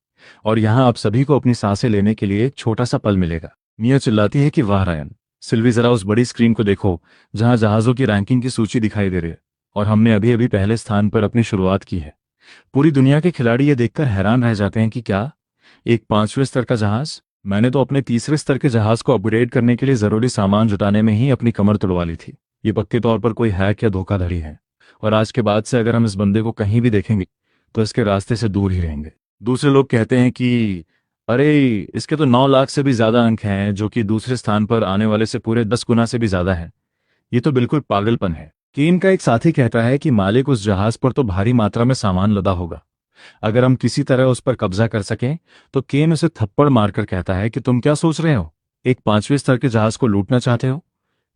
और यहाँ आप सभी को अपनी सांसें लेने के लिए एक छोटा सा पल मिलेगा। मिया चिल्लाती है कि वाह रायन, सिल्वी जरा उस बड़ी स्क्रीन को देखो जहां जहाजों की रैंकिंग की सूची दिखाई दे रही है और हमने अभी अभी पहले स्थान पर अपनी शुरुआत की है। पूरी दुनिया के खिलाड़ी ये देखकर हैरान रह जाते हैं कि क्या, एक 5वें स्तर का जहाज? मैंने तो अपने 3रे स्तर के जहाज को अपग्रेड करने के लिए जरूरी सामान जुटाने में ही अपनी कमर तुड़वा ली थी। ये पक्के तौर पर कोई हैक या धोखाधड़ी है और आज के बाद से अगर हम इस बंदे को कहीं भी देखेंगे तो इसके रास्ते से दूर ही रहेंगे। दूसरे लोग कहते हैं कि अरे, इसके तो 9 लाख से भी ज्यादा अंक हैं, जो कि दूसरे स्थान पर आने वाले से पूरे 10 गुना से भी ज्यादा है। ये तो बिल्कुल पागलपन है। कीन का एक साथी कहता है कि मालिक, उस जहाज पर तो भारी मात्रा में सामान लदा होगा। अगर हम किसी तरह उस पर कब्जा कर सकें। तो केन उसे थप्पड़ मारकर कहता है कि तुम क्या सोच रहे हो? एक 5वें स्तर के जहाज को लूटना चाहते हो?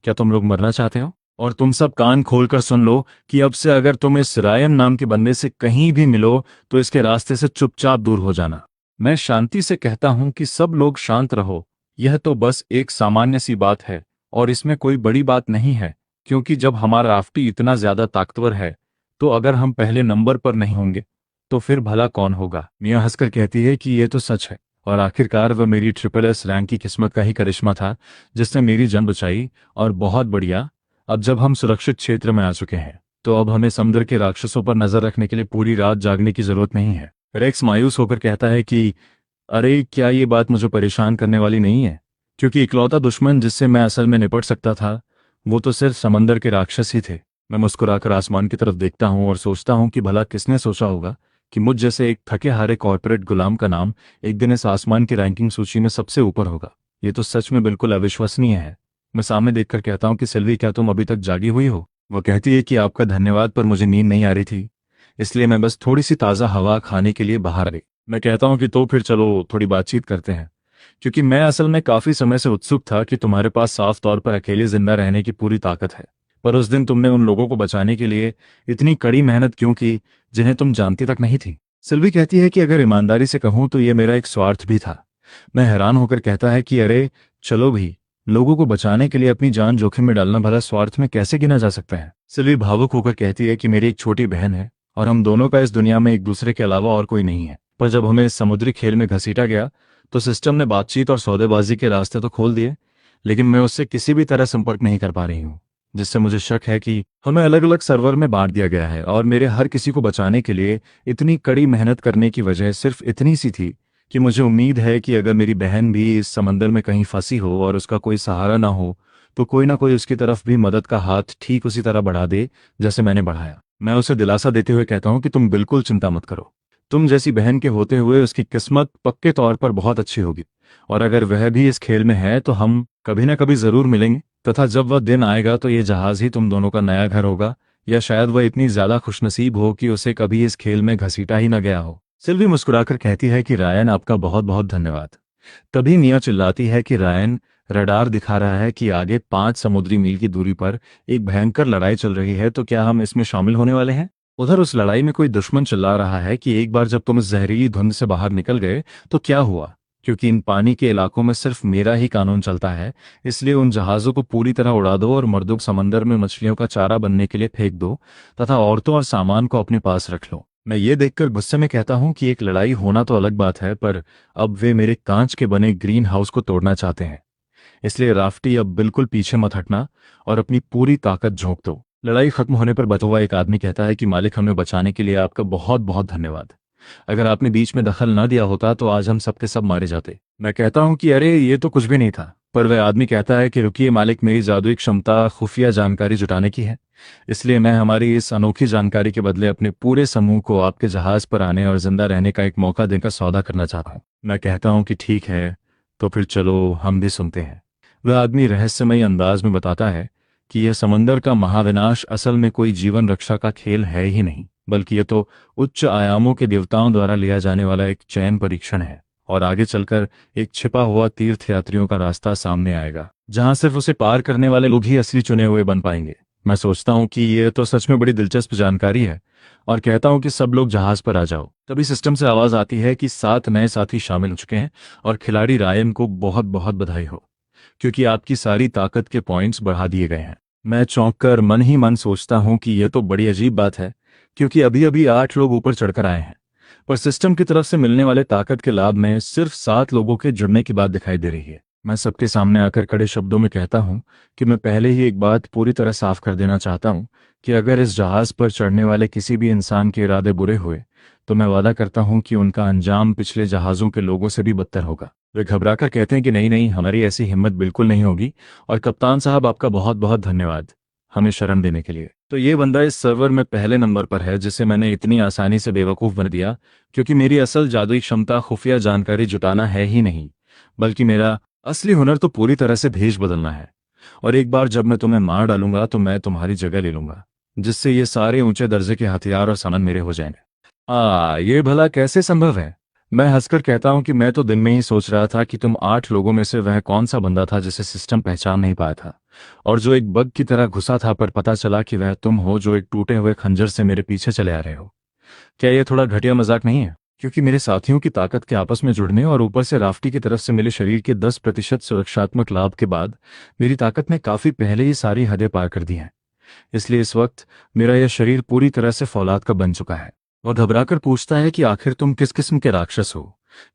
क्या तुम लोग मरना चाहते हो? और तुम सब कान खोलकर सुन लो कि अब से अगर तुम इस रायन नाम के बंदे से कहीं भी मिलो तो इसके रास्ते से चुपचाप दूर हो जाना। मैं शांति से कहता हूं कि सब लोग शांत रहो। यह तो बस एक सामान्य सी बात है और इसमें कोई बड़ी बात नहीं है, क्योंकि जब हमारा राफ्टी इतना ज्यादा ताकतवर है तो अगर हम पहले नंबर पर नहीं होंगे तो फिर भला कौन होगा? मिया हंसकर कहती है कि ये तो सच है और आखिरकार वह मेरी SSS रैंक की किस्मत का ही करिश्मा था जिसने मेरी जान बचाई। और बहुत बढ़िया, अब जब हम सुरक्षित क्षेत्र में आ चुके हैं तो अब हमें समुद्र के राक्षसों पर नजर रखने के लिए पूरी रात जागने की जरूरत नहीं है। रेक्स मायूस होकर कहता है कि अरे, क्या ये बात मुझे परेशान करने वाली नहीं है? क्योंकि इकलौता दुश्मन जिससे मैं असल में निपट सकता था वो तो सिर्फ समंदर के राक्षस ही थे। मैं मुस्कुराकर आसमान की तरफ देखता हूँ और सोचता हूँ कि भला किसने सोचा होगा कि मुझ जैसे एक थके हारे कॉर्पोरेट गुलाम का नाम एक दिन इस आसमान की रैंकिंग सूची में सबसे ऊपर होगा। ये तो सच में बिल्कुल अविश्वसनीय है। मैं सामने देखकर कहता हूँ कि सिल्वी, क्या तुम अभी तक जागी हुई हो? वो कहती है कि आपका धन्यवाद, पर मुझे नींद नहीं आ रही थी, इसलिए मैं बस थोड़ी सी ताज़ा हवा खाने के लिए बाहर आ गई। मैं कहता हूँ कि तो फिर चलो थोड़ी बातचीत करते हैं, क्योंकि मैं असल में काफ़ी समय से उत्सुक था कि तुम्हारे पास साफ तौर पर अकेले जिंदा रहने की पूरी ताकत है, पर उस दिन तुमने उन लोगों को बचाने के लिए इतनी कड़ी मेहनत क्यों की जिन्हें तुम जानती तक नहीं थी? सिल्वी कहती है कि अगर ईमानदारी से कहूं तो ये मेरा एक स्वार्थ भी था। मैं हैरान होकर कहता है कि अरे चलो भी, लोगों को बचाने के लिए अपनी जान जोखिम में डालना भला स्वार्थ में कैसे गिना जा सकता है? सिल्वी भावुक होकर कहती है कि मेरी एक छोटी बहन है और हम दोनों का इस दुनिया में एक दूसरे के अलावा और कोई नहीं है। पर जब हमें इस समुद्री खेल में घसीटा गया तो सिस्टम ने बातचीत और सौदेबाजी के रास्ते तो खोल दिए, लेकिन मैं उससे किसी भी तरह संपर्क नहीं कर पा रही हूँ, जिससे मुझे शक है कि हमें अलग अलग सर्वर में बांट दिया गया है। और मेरे हर किसी को बचाने के लिए इतनी कड़ी मेहनत करने की वजह सिर्फ इतनी सी थी कि मुझे उम्मीद है कि अगर मेरी बहन भी इस समंदर में कहीं फंसी हो और उसका कोई सहारा ना हो तो कोई ना कोई उसकी तरफ भी मदद का हाथ ठीक उसी तरह बढ़ा दे जैसे मैंने बढ़ाया। मैं उसे दिलासा देते हुए कहता हूँ कि तुम बिल्कुल चिंता मत करो। तुम जैसी बहन के होते हुए उसकी किस्मत पक्के तौर पर बहुत अच्छी होगी, और अगर वह भी इस खेल में है तो हम कभी ना कभी जरूर मिलेंगे। तथा जब वह दिन आएगा तो ये जहाज ही तुम दोनों का नया घर होगा, या शायद वह इतनी ज्यादा खुशनसीब हो कि उसे कभी इस खेल में घसीटा ही न गया हो। सिल्वी मुस्कुराकर कहती है कि रायन, आपका बहुत बहुत धन्यवाद। तभी मिया चिल्लाती है कि रायन, रडार दिखा रहा है कि आगे 5 समुद्री मील की दूरी पर एक भयंकर लड़ाई चल रही है, तो क्या हम इसमें शामिल होने वाले हैं? उधर उस लड़ाई में कोई दुश्मन चिल्ला रहा है कि एक बार जब तुम इस जहरीली धुंध से बाहर निकल गए तो क्या हुआ, क्योंकि इन पानी के इलाकों में सिर्फ मेरा ही कानून चलता है, इसलिए उन जहाज़ों को पूरी तरह उड़ा दो और मर्दों को समंदर में मछलियों का चारा बनने के लिए फेंक दो तथा औरतों और सामान को अपने पास रख लो। मैं ये देखकर गुस्से में कहता हूँ कि एक लड़ाई होना तो अलग बात है, पर अब वे मेरे कांच के बने ग्रीन हाउस को तोड़ना चाहते हैं। इसलिए राफ्टी, अब बिल्कुल पीछे मत हटना और अपनी पूरी ताकत झोंक दो। लड़ाई खत्म होने पर बचा हुआ एक आदमी कहता है कि मालिक, हमें बचाने के लिए आपका बहुत बहुत धन्यवाद। अगर आपने बीच में दखल न दिया होता तो आज हम सब के सब मारे जाते। मैं कहता हूँ कि अरे ये तो कुछ भी नहीं था, पर वह आदमी कहता है कि रुकिए मालिक, मेरी जादुई क्षमता खुफिया जानकारी जुटाने की है। इसलिए मैं हमारी इस अनोखी जानकारी के बदले अपने पूरे समूह को आपके जहाज पर आने और जिंदा रहने का एक मौका देकर सौदा करना चाहता हूँ। मैं कहता हूँ कि ठीक है, तो फिर चलो हम भी सुनते हैं। वह आदमी रहस्यमयी अंदाज में बताता है कि यह समंदर का महाविनाश असल में कोई जीवन रक्षा का खेल है ही नहीं, बल्कि यह तो उच्च आयामों के देवताओं द्वारा लिया जाने वाला एक चयन परीक्षण है। और आगे चलकर एक छिपा हुआ तीर्थयात्रियों का रास्ता सामने आएगा, जहां सिर्फ उसे पार करने वाले लोग ही असली चुने हुए बन पाएंगे। मैं सोचता हूँ कि यह तो सच में बड़ी दिलचस्प जानकारी है, और कहता हूँ कि सब लोग जहाज पर आ जाओ। तभी सिस्टम से आवाज आती है कि 7 नए साथी शामिल हो चुके हैं, और खिलाड़ी रायन को बहुत बहुत बधाई हो, क्योंकि आपकी सारी ताकत के पॉइंट्स बढ़ा दिए गए हैं। मैं चौंक कर मन ही मन सोचता हूं कि यह तो बड़ी अजीब बात है, क्योंकि अभी अभी 8 लोग ऊपर चढ़कर आए हैं, पर सिस्टम की तरफ से मिलने वाले ताकत के लाभ में सिर्फ 7 लोगों के जुड़ने की बात दिखाई दे रही है। मैं सबके सामने आकर कड़े शब्दों में कहता हूं कि मैं पहले ही एक बात पूरी तरह साफ कर देना चाहता हूं कि अगर इस जहाज पर चढ़ने वाले किसी भी इंसान के इरादे बुरे हुए, तो मैं वादा करता हूं कि उनका अंजाम पिछले जहाज़ों के लोगों से भी बदतर होगा। वे घबराकर कहते हैं कि नहीं नहीं, हमारी ऐसी हिम्मत बिल्कुल नहीं होगी, और कप्तान साहब आपका बहुत बहुत धन्यवाद हमें शरण देने के लिए। तो ये बंदा इस सर्वर में पहले नंबर पर है जिसे मैंने इतनी आसानी से बेवकूफ़ बना दिया, क्योंकि मेरी असल जादुई क्षमता खुफिया जानकारी जुटाना है ही नहीं, बल्कि मेरा असली हुनर तो पूरी तरह से भेष बदलना है। और एक बार जब मैं तुम्हें मार डालूंगा तो मैं तुम्हारी जगह ले लूंगा, जिससे ये सारे ऊंचे दर्जे के हथियार और सामान मेरे हो जाएंगे। ये भला कैसे संभव है? मैं हंसकर कहता हूं कि मैं तो दिन में ही सोच रहा था कि तुम 8 लोगों में से वह कौन सा बंदा था जिसे सिस्टम पहचान नहीं पाया था, और जो एक बग की तरह घुसा था, पर पता चला कि वह तुम हो जो एक टूटे हुए खंजर से मेरे पीछे चले आ रहे हो। क्या यह थोड़ा घटिया मजाक नहीं है? क्योंकि मेरे साथियों की ताकत के आपस में जुड़ने और ऊपर से राफ्टी की तरफ से मेरे शरीर के 10% सुरक्षात्मक लाभ के बाद मेरी ताकत ने काफी पहले ही सारी हदें पार कर दी हैं। इसलिए इस वक्त मेरा यह शरीर पूरी तरह से फौलाद का बन चुका है। और घबराकर पूछता है कि आखिर तुम किस किस्म के राक्षस हो?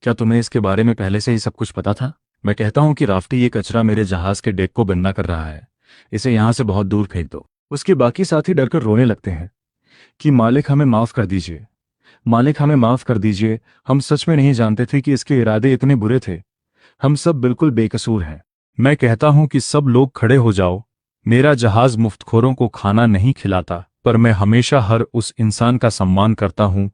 क्या तुम्हें इसके बारे में पहले से ही सब कुछ पता था? मैं कहता हूं कि राफ्टी, ये कचरा मेरे जहाज के डेक को गंदा कर रहा है, इसे यहां से बहुत दूर फेंक दो। उसके बाकी साथी डरकर रोने लगते हैं कि मालिक हमें माफ कर दीजिए, मालिक हमें माफ कर दीजिए, हम सच में नहीं जानते थे कि इसके इरादे इतने बुरे थे, हम सब बिल्कुल बेकसूर हैं। मैं कहता हूं कि सब लोग खड़े हो जाओ, मेरा जहाज मुफ्तखोरों को खाना नहीं खिलाता, पर मैं हमेशा हर उस इंसान का सम्मान करता हूं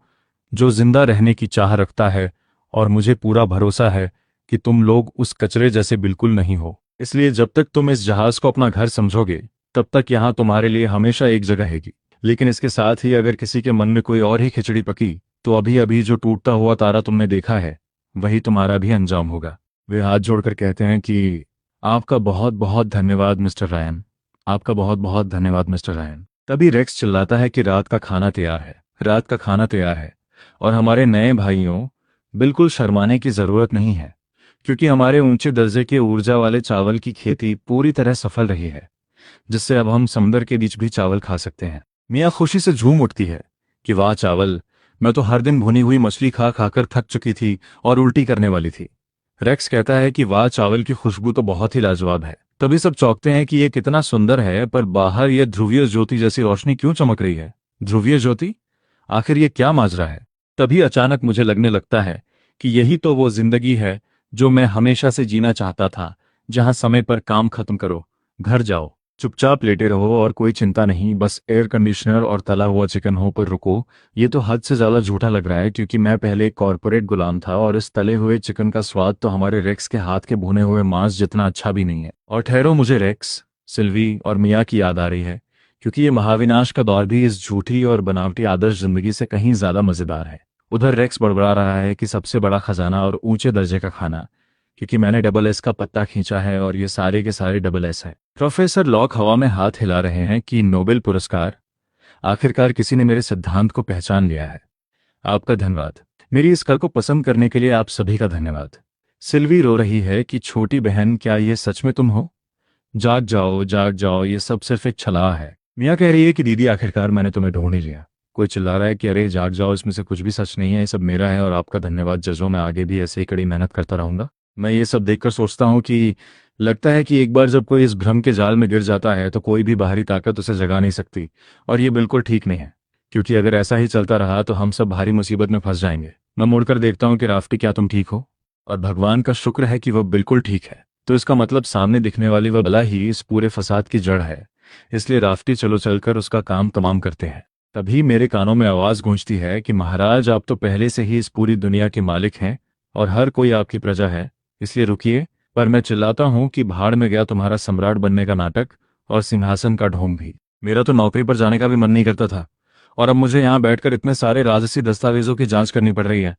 जो जिंदा रहने की चाह रखता है, और मुझे पूरा भरोसा है कि तुम लोग उस कचरे जैसे बिल्कुल नहीं हो। इसलिए जब तक तुम इस जहाज को अपना घर समझोगे, तब तक यहां तुम्हारे लिए हमेशा एक जगह हैगी। लेकिन इसके साथ ही अगर किसी के मन में कोई और ही खिचड़ी पकी, तो अभी अभी जो टूटता हुआ तारा तुमने देखा है, वही तुम्हारा भी अंजाम होगा। वे हाथ जोड़कर कहते हैं कि आपका बहुत बहुत धन्यवाद मिस्टर रायन, आपका बहुत बहुत धन्यवाद मिस्टर रायन। तभी रेक्स चिल्लाता है कि रात का खाना तैयार है, रात का खाना तैयार है। और हमारे नए भाइयों, बिल्कुल शर्माने की जरूरत नहीं है, क्योंकि हमारे ऊंचे दर्जे के ऊर्जा वाले चावल की खेती पूरी तरह सफल रही है, जिससे अब हम समुद्र के बीच भी चावल खा सकते हैं। मियाँ खुशी से झूम उठती है कि वाह चावल, मैं तो हर दिन भुनी हुई मछली खा खाकर थक चुकी थी और उल्टी करने वाली थी। रेक्स कहता है कि वाह चावल की खुशबू तो बहुत ही लाजवाब है। तभी सब चौंकते हैं कि यह कितना सुंदर है, पर बाहर यह ध्रुवीय ज्योति जैसी रोशनी क्यों चमक रही है? ध्रुवीय ज्योति? आखिर ये क्या माजरा है? तभी अचानक मुझे लगने लगता है कि यही तो वो जिंदगी है जो मैं हमेशा से जीना चाहता था, जहां समय पर काम खत्म करो, घर जाओ, चुपचाप लेटे रहो और कोई चिंता नहीं, बस एयर कंडीशनर और तला हुआ चिकन हो, पर रुको, ये तो हद से ज्यादा झूठा लग रहा है, क्योंकि मैं पहले एक कॉर्पोरेट गुलाम था और इस तले हुए चिकन का स्वाद तो हमारे रेक्स के हाथ के भुने हुए मांस जितना अच्छा भी नहीं है। और ठहरो, मुझे रेक्स, सिल्वी और मिया की याद आ रही है, क्योंकि ये महाविनाश का दौर भी इस झूठी और बनावटी आदर्श जिंदगी से कहीं ज्यादा मजेदार है। उधर रेक्स बड़बड़ा रहा है कि सबसे बड़ा खजाना और ऊंचे दर्जे का खाना, क्योंकि मैंने डबल एस का पत्ता खींचा है और ये सारे के सारे डबल एस है। प्रोफेसर लॉक हवा में हाथ हिला रहे हैं कि नोबेल पुरस्कार, आखिरकार किसी ने मेरे सिद्धांत को पहचान लिया है। आपका धन्यवाद। मेरी इस कल को पसंद करने के लिए आप सभी का धन्यवाद। सिल्वी रो रही है कि छोटी बहन, क्या ये सच में तुम हो? जाग जाओ, जाग जाओ, ये सब सिर्फ एक छलावा है। मियाँ कह रही है कि दीदी, आखिरकार मैंने तुम्हें ढूंढ ही लिया। कोई चिल्ला रहा है कि अरे जाग जाओ, इसमें से कुछ भी सच नहीं है, ये सब मेरा है और आपका धन्यवाद जजों, मैं आगे भी ऐसे ही कड़ी मेहनत करता रहूंगा। मैं ये सब देखकर सोचता हूँ कि लगता है कि एक बार जब कोई इस भ्रम के जाल में गिर जाता है तो कोई भी बाहरी ताकत उसे जगा नहीं सकती। और ये बिल्कुल ठीक नहीं है, क्योंकि अगर ऐसा ही चलता रहा तो हम सब भारी मुसीबत में फंस जाएंगे। मैं मुड़कर देखता हूँ कि राफ्टी, क्या तुम ठीक हो? और भगवान का शुक्र है कि वह बिल्कुल ठीक है। तो इसका मतलब सामने दिखने वाली वह बला ही इस पूरे फसाद की जड़ है। इसलिए राफ्टी, चलो चलकर उसका काम तमाम करते हैं। तभी मेरे कानों में आवाज गूंजती है कि महाराज, आप तो पहले से ही इस पूरी दुनिया के मालिक हैं और हर कोई आपकी प्रजा है, इसलिए रुकिए। पर मैं चिल्लाता हूँ कि भाड़ में गया तुम्हारा सम्राट बनने का नाटक और सिंहासन का ढोंग भी। मेरा तो नौकरी पर जाने का भी मन नहीं करता था, और अब मुझे यहाँ बैठकर इतने सारे राजसी दस्तावेजों की जांच करनी पड़ रही है।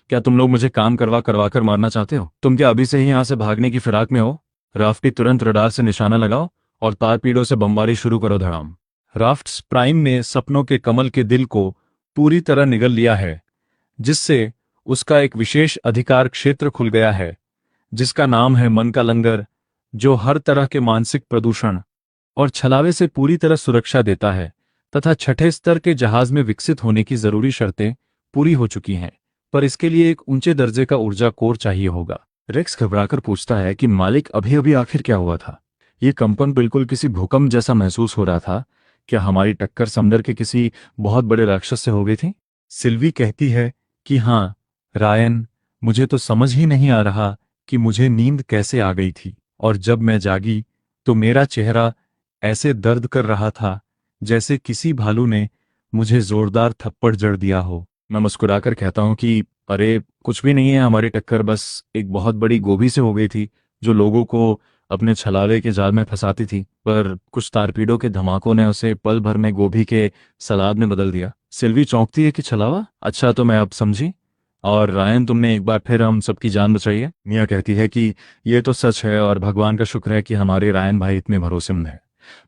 क्या तुम लोग मुझे काम करवा करवा कर मारना चाहते हो? तुम क्या अभी से ही यहाँ से भागने की फिराक में हो? राफ्टी, तुरंत रडार से निशाना लगाओ और तारपीड़ों से बमबारी शुरू करो, धड़ाम। राफ्ट्स प्राइम ने सपनों के कमल के दिल को पूरी तरह निगल लिया है, जिससे उसका एक विशेष अधिकार क्षेत्र खुल गया है, जिसका नाम है मन का लंगर, जो हर तरह के मानसिक प्रदूषण और छलावे से पूरी तरह सुरक्षा देता है। तथा छठे स्तर के जहाज में विकसित होने की जरूरी शर्तें पूरी हो चुकी हैं, पर इसके लिए एक ऊंचे दर्जे का ऊर्जा कोर चाहिए होगा। रेक्स घबराकर पूछता है कि मालिक, अभी अभी आखिर क्या हुआ था? ये कंपन बिल्कुल किसी भूकंप जैसा महसूस हो रहा था। क्या हमारी टक्कर समुद्र के किसी बहुत बड़े राक्षस से हो गई थी? सिल्वी कहती है कि हाँ रायन, मुझे तो समझ ही नहीं आ रहा कि मुझे नींद कैसे आ गई थी, और जब मैं जागी तो मेरा चेहरा ऐसे दर्द कर रहा था जैसे किसी भालू ने मुझे जोरदार थप्पड़ जड़ दिया हो। मैं मुस्कुराकर कहता हूँ कि अरे कुछ भी नहीं है, हमारी टक्कर बस एक बहुत बड़ी गोभी से हो गई थी, जो लोगों को अपने छलावे के जाल में फंसाती थी, पर कुछ तारपीड़ों के धमाकों ने उसे पल भर में गोभी के सलाद में बदल दिया। सिल्वी चौंकती है कि छलावा? अच्छा, तो मैं अब समझी। और रायन, तुमने एक बार फिर हम सबकी जान बचाई है। मिया कहती है कि ये तो सच है और भगवान का शुक्र है कि हमारे रायन भाई इतने भरोसेमंद हैं।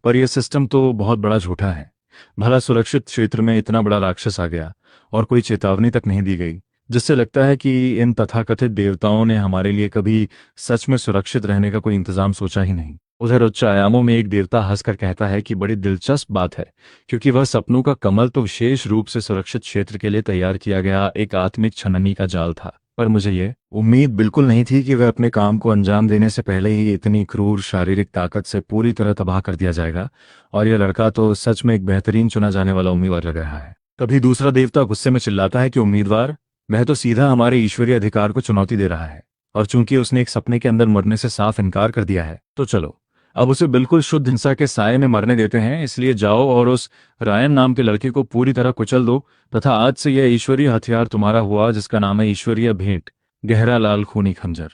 पर यह सिस्टम तो बहुत बड़ा झूठा है। भला सुरक्षित क्षेत्र में इतना बड़ा राक्षस आ गया और कोई चेतावनी तक नहीं दी गई, जिससे लगता है कि इन तथाकथित देवताओं ने हमारे लिए कभी सच में सुरक्षित रहने का कोई इंतजाम सोचा ही नहीं। उधर उच्च आयामों में एक देवता हंसकर कहता है कि बड़ी दिलचस्प बात है, क्योंकि वह सपनों का कमल तो विशेष रूप से सुरक्षित क्षेत्र के लिए तैयार किया गया एक आत्मिक छननी का जाल था। पर मुझे ये उम्मीद बिल्कुल नहीं थी कि वह अपने काम को अंजाम देने से पहले ही इतनी क्रूर शारीरिक ताकत से पूरी तरह तबाह कर दिया जाएगा। और यह लड़का तो सच में एक बेहतरीन चुना जाने वाला उम्मीदवार लग रहा है। तभी दूसरा देवता गुस्से में चिल्लाता है कि उम्मीदवार, वह तो सीधा हमारे ईश्वरीय अधिकार को चुनौती दे रहा है, और चूंकि उसने एक सपने के अंदर मरने से साफ इनकार कर दिया है, तो चलो अब उसे बिल्कुल शुद्ध हिंसा के साये में मरने देते हैं। इसलिए जाओ और उस रायन नाम के लड़के को पूरी तरह कुचल दो, तथा आज से यह ईश्वरीय हथियार तुम्हारा हुआ, जिसका नाम है ईश्वरीय भेंट, गहरा लाल खूनी खंजर।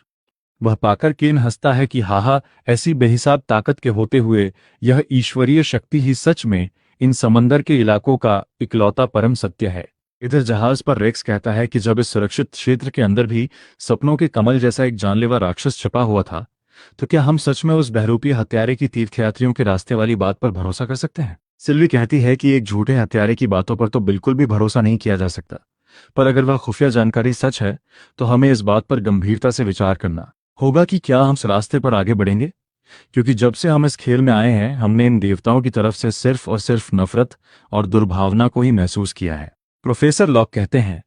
वह पाकर केन हंसता है कि हाहा, ऐसी बेहिसाब ताकत के होते हुए यह ईश्वरीय शक्ति ही सच में इन समंदर के इलाकों का इकलौता परम सत्य है। इधर जहाज पर रेक्स कहता है कि जब इस सुरक्षित क्षेत्र के अंदर भी सपनों के कमल जैसा एक जानलेवा राक्षस छपा हुआ था, तो क्या हम सच में उस बहरूपी हत्यारे की तीर्थयात्रियों के रास्ते वाली बात पर भरोसा कर सकते हैं? सिल्वी कहती है कि एक झूठे हत्यारे की बातों पर तो बिल्कुल भी भरोसा नहीं किया जा सकता, पर अगर वह खुफिया जानकारी सच है तो हमें इस बात पर गंभीरता से विचार करना होगा कि क्या हम इस रास्ते पर आगे बढ़ेंगे, क्योंकि जब से हम इस खेल में आए हैं हमने इन देवताओं की तरफ से सिर्फ और सिर्फ नफरत और दुर्भावना को ही महसूस किया है। प्रोफेसर लॉक कहते हैं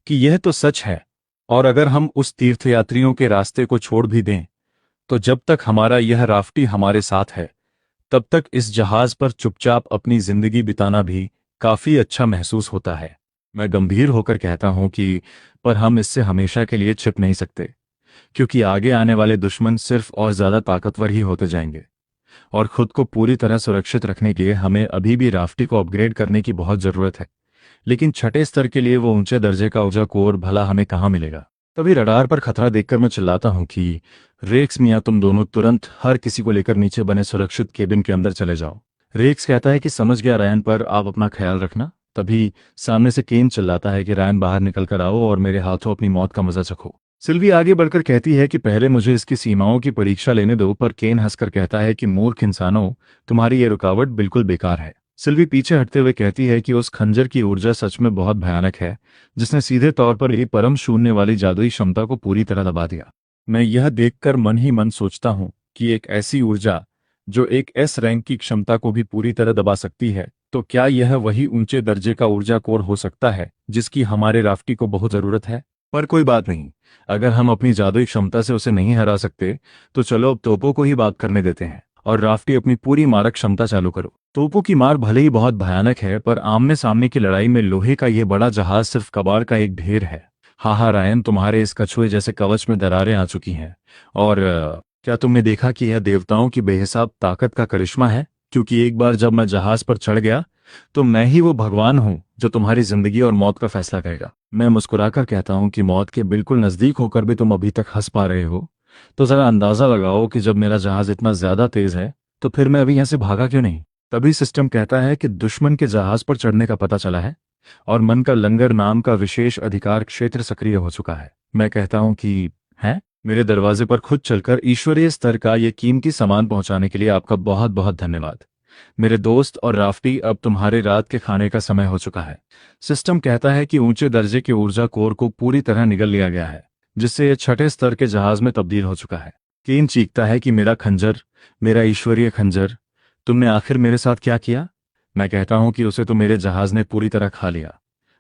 कि यह तो सच है, और अगर हम उस तीर्थयात्रियों के रास्ते को छोड़ भी दें तो जब तक हमारा यह राफ्टी हमारे साथ है तब तक इस जहाज पर चुपचाप अपनी जिंदगी बिताना भी काफी अच्छा महसूस होता है। मैं गंभीर होकर कहता हूं कि पर हम इससे हमेशा के लिए छिप नहीं सकते, क्योंकि आगे आने वाले दुश्मन सिर्फ और ज्यादा ताकतवर ही होते जाएंगे, और खुद को पूरी तरह सुरक्षित रखने के लिए हमें अभी भी राफ्टी को अपग्रेड करने की बहुत जरूरत है। लेकिन छठे स्तर के लिए वो ऊंचे दर्जे का ऊर्जा कोर भला हमें कहाँ मिलेगा? तभी रडार पर खतरा देखकर मैं चिल्लाता हूं कि रेक्स, मियां, तुम दोनों तुरंत हर किसी को लेकर नीचे बने सुरक्षित केबिन के अंदर चले जाओ। रेक्स कहता है कि समझ गया रायन, पर आप अपना ख्याल रखना। तभी सामने से केन चिल्लाता है कि रायन, बाहर निकल कर आओ और मेरे हाथों अपनी मौत का मजा चखो। सिल्वी आगे बढ़कर कहती है कि पहले मुझे इसकी सीमाओं की परीक्षा लेने दो, पर केन हंसकर कहता है कि मूर्ख इंसानों, तुम्हारी ये रुकावट बिल्कुल बेकार है। सिल्वी पीछे हटते हुए कहती है कि उस खंजर की ऊर्जा सच में बहुत भयानक है, जिसने सीधे तौर पर ये परम शून्य वाली जादुई क्षमता को पूरी तरह दबा दिया। मैं यह देखकर मन ही मन सोचता हूँ कि एक ऐसी ऊर्जा जो एक एस रैंक की क्षमता को भी पूरी तरह दबा सकती है, तो क्या यह वही ऊंचे दर्जे का ऊर्जा कोर हो सकता है जिसकी हमारे राफ्टी को बहुत जरूरत है? पर कोई बात नहीं, अगर हम अपनी जादुई क्षमता से उसे नहीं हरा सकते तो चलो अब तोपों को ही बात करने देते हैं और राफ्टी अपनी पूरी मारक क्षमता चालू करो। तोपों की मार भले ही बहुत भयानक है, पर आमने सामने की लड़ाई में लोहे का यह बड़ा जहाज सिर्फ कबाड़ का एक ढेर है। हाँ हाँ रायन, तुम्हारे इस कछुए जैसे कवच में दरारें आ चुकी हैं। और क्या तुमने देखा कि यह देवताओं की बेहिसाब ताकत का करिश्मा है? क्योंकि एक बार जब मैं जहाज पर चढ़ गया तो मैं ही वो भगवान हूं जो तुम्हारी जिंदगी और मौत का फैसला करेगा। मैं मुस्कुराकर कहता हूं कि मौत के बिल्कुल नजदीक होकर भी तुम अभी तक हंस पा रहे हो, तो जरा अंदाजा लगाओ कि जब मेरा जहाज इतना ज्यादा तेज है तो फिर मैं अभी यहां से भागा क्यों नहीं। तभी सिस्टम कहता है कि दुश्मन के जहाज पर चढ़ने का पता चला है और मन का लंगर नाम का विशेष अधिकार क्षेत्र सक्रिय हो चुका है। मैं कहता हूं कि है, मेरे दरवाजे पर खुद चलकर ईश्वरीय स्तर का ये कीमती सामान पहुंचाने के लिए आपका बहुत बहुत धन्यवाद मेरे दोस्त। और राफ्टी, अब तुम्हारे रात के खाने का समय हो चुका है। सिस्टम कहता है कि ऊंचे दर्जे के ऊर्जा कोर को पूरी तरह निगल लिया गया है, जिससे यह छठे स्तर के जहाज में तब्दील हो चुका है। कीन चीखता है कि मेरा खंजर, मेरा ईश्वरीय खंजर, तुमने आखिर मेरे साथ क्या किया? मैं कहता हूं कि उसे तो मेरे जहाज ने पूरी तरह खा लिया।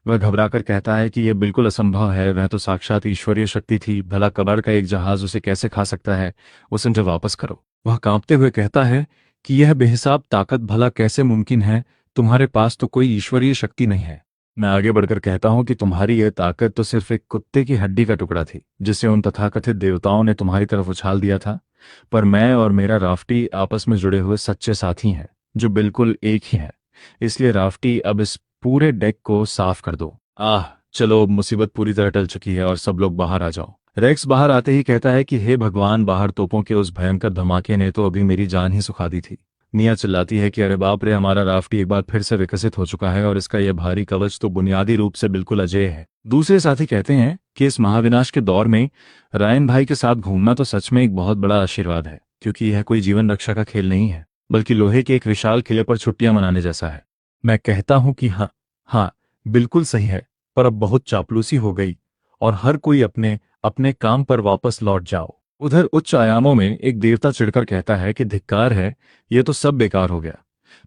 वह घबराकर कहता है कि यह बिल्कुल असंभव है, वह तो साक्षात ईश्वरीय शक्ति थी, भला कबाड़ का एक जहाज उसे कैसे खा सकता है? उसे मुझे वापस करो। वह कांपते हुए कहता है कि यह बेहिसाब ताकत भला कैसे मुमकिन है? तुम्हारे पास तो कोई ईश्वरीय शक्ति नहीं है। मैं आगे बढ़कर कहता हूं कि तुम्हारी यह ताकत तो सिर्फ एक कुत्ते की हड्डी का टुकड़ा थी, जिसे उन तथाकथित देवताओं ने तुम्हारी तरफ उछाल दिया था। पर मैं और मेरा राफ्टी आपस में जुड़े हुए सच्चे साथी हैं, जो बिल्कुल एक ही हैं। इसलिए राफ्टी, अब इस पूरे डेक को साफ कर दो। चलो, अब मुसीबत पूरी तरह टल चुकी है और सब लोग बाहर आ जाओ। रेक्स बाहर आते ही कहता है कि हे भगवान, बाहर तोपों के उस भयंकर धमाके ने तो अभी मेरी जान ही सुखा दी थी। मिया चिल्लाती है कि अरे बाप रे, हमारा राफ्टी एक बार फिर से विकसित हो चुका है और इसका यह भारी कवच तो बुनियादी रूप से बिल्कुल अजेय है। दूसरे साथी कहते हैं कि इस महाविनाश के दौर में रायन भाई के साथ घूमना तो सच में एक बहुत बड़ा आशीर्वाद है, क्योंकि यह कोई जीवन रक्षा का खेल नहीं है, बल्कि लोहे के एक विशाल किले पर छुट्टियां मनाने जैसा है। मैं कहता हूं कि हाँ हाँ, बिल्कुल सही है, पर अब बहुत चापलूसी हो गई और हर कोई अपने अपने काम पर वापस लौट जाओ। उधर उच्च आयामों में एक देवता चिढ़कर कहता है कि धिक्कार है, ये तो सब बेकार हो गया।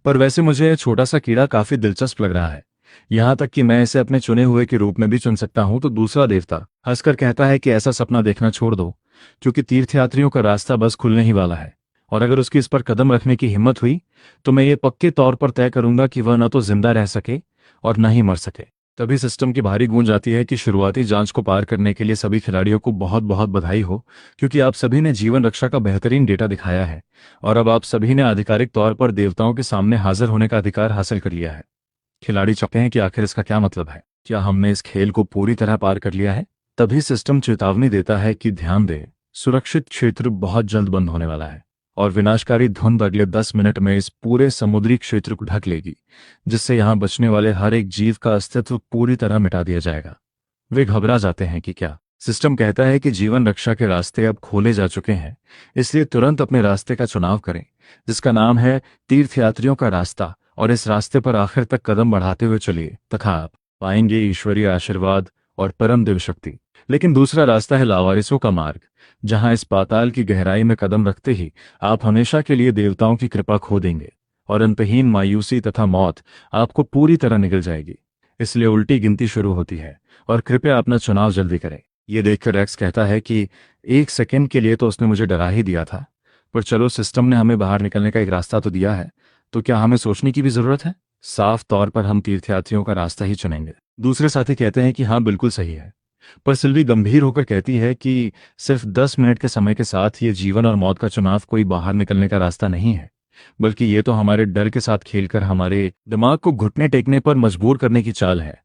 पर वैसे मुझे यह छोटा सा कीड़ा काफी दिलचस्प लग रहा है, यहां तक कि मैं इसे अपने चुने हुए के रूप में भी चुन सकता हूं। तो दूसरा देवता हंसकर कहता है कि ऐसा सपना देखना छोड़ दो, क्योंकि तीर्थयात्रियों का रास्ता बस खुलने ही वाला है, और अगर उसकी इस पर कदम रखने की हिम्मत हुई तो मैं ये पक्के तौर पर तय करूंगा कि वह न तो जिंदा रह सके और न ही मर सके। तभी सिस्टम की भारी गूंज आती है कि शुरुआती जांच को पार करने के लिए सभी खिलाड़ियों को बहुत बहुत बधाई हो, क्योंकि आप सभी ने जीवन रक्षा का बेहतरीन डेटा दिखाया है और अब आप सभी ने आधिकारिक तौर पर देवताओं के सामने हाजिर होने का अधिकार हासिल कर लिया है। खिलाड़ी चाहते हैं कि आखिर इसका क्या मतलब है, क्या हमने इस खेल को पूरी तरह पार कर लिया है? तभी सिस्टम चेतावनी देता है कि ध्यान दे, सुरक्षित क्षेत्र बहुत जल्द बंद होने वाला है और विनाशकारी धुंध अगले 10 मिनट में इस पूरे समुद्री क्षेत्र को ढक लेगी, जिससे यहां बचने वाले हर एक जीव का अस्तित्व पूरी तरह मिटा दिया जाएगा। वे घबरा जाते हैं कि क्या? सिस्टम कहता है कि जीवन रक्षा के रास्ते अब खोले जा चुके हैं, इसलिए तुरंत अपने रास्ते का चुनाव करें, जिसका नाम है तीर्थयात्रियों का रास्ता, और इस रास्ते पर आखिर तक कदम बढ़ाते हुए चलिए, तथा आप पाएंगे ईश्वरीय आशीर्वाद और परम दिव्य शक्ति। लेकिन दूसरा रास्ता है लावारिसों का मार्ग, जहां इस पाताल की गहराई में कदम रखते ही आप हमेशा के लिए देवताओं की कृपा खो देंगे और अंतहीन मायूसी तथा मौत आपको पूरी तरह निगल जाएगी। इसलिए उल्टी गिनती शुरू होती है और कृपया अपना चुनाव जल्दी करें। ये देखकर रेक्स कहता है कि एक सेकंड के लिए तो उसने मुझे डरा ही दिया था, पर चलो, सिस्टम ने हमें बाहर निकलने का एक रास्ता तो दिया है, तो क्या हमें सोचने की भी जरूरत है? साफ तौर पर हम तीर्थयात्रियों का रास्ता ही चुनेंगे। दूसरे साथी कहते हैं कि हाँ, बिल्कुल सही है। पर सिल्वी गंभीर होकर कहती है कि सिर्फ 10 मिनट के समय के साथ ये जीवन और मौत का चुनाव कोई बाहर निकलने का रास्ता नहीं है, बल्कि ये तो हमारे डर के साथ खेलकर हमारे दिमाग को घुटने टेकने पर मजबूर करने की चाल है।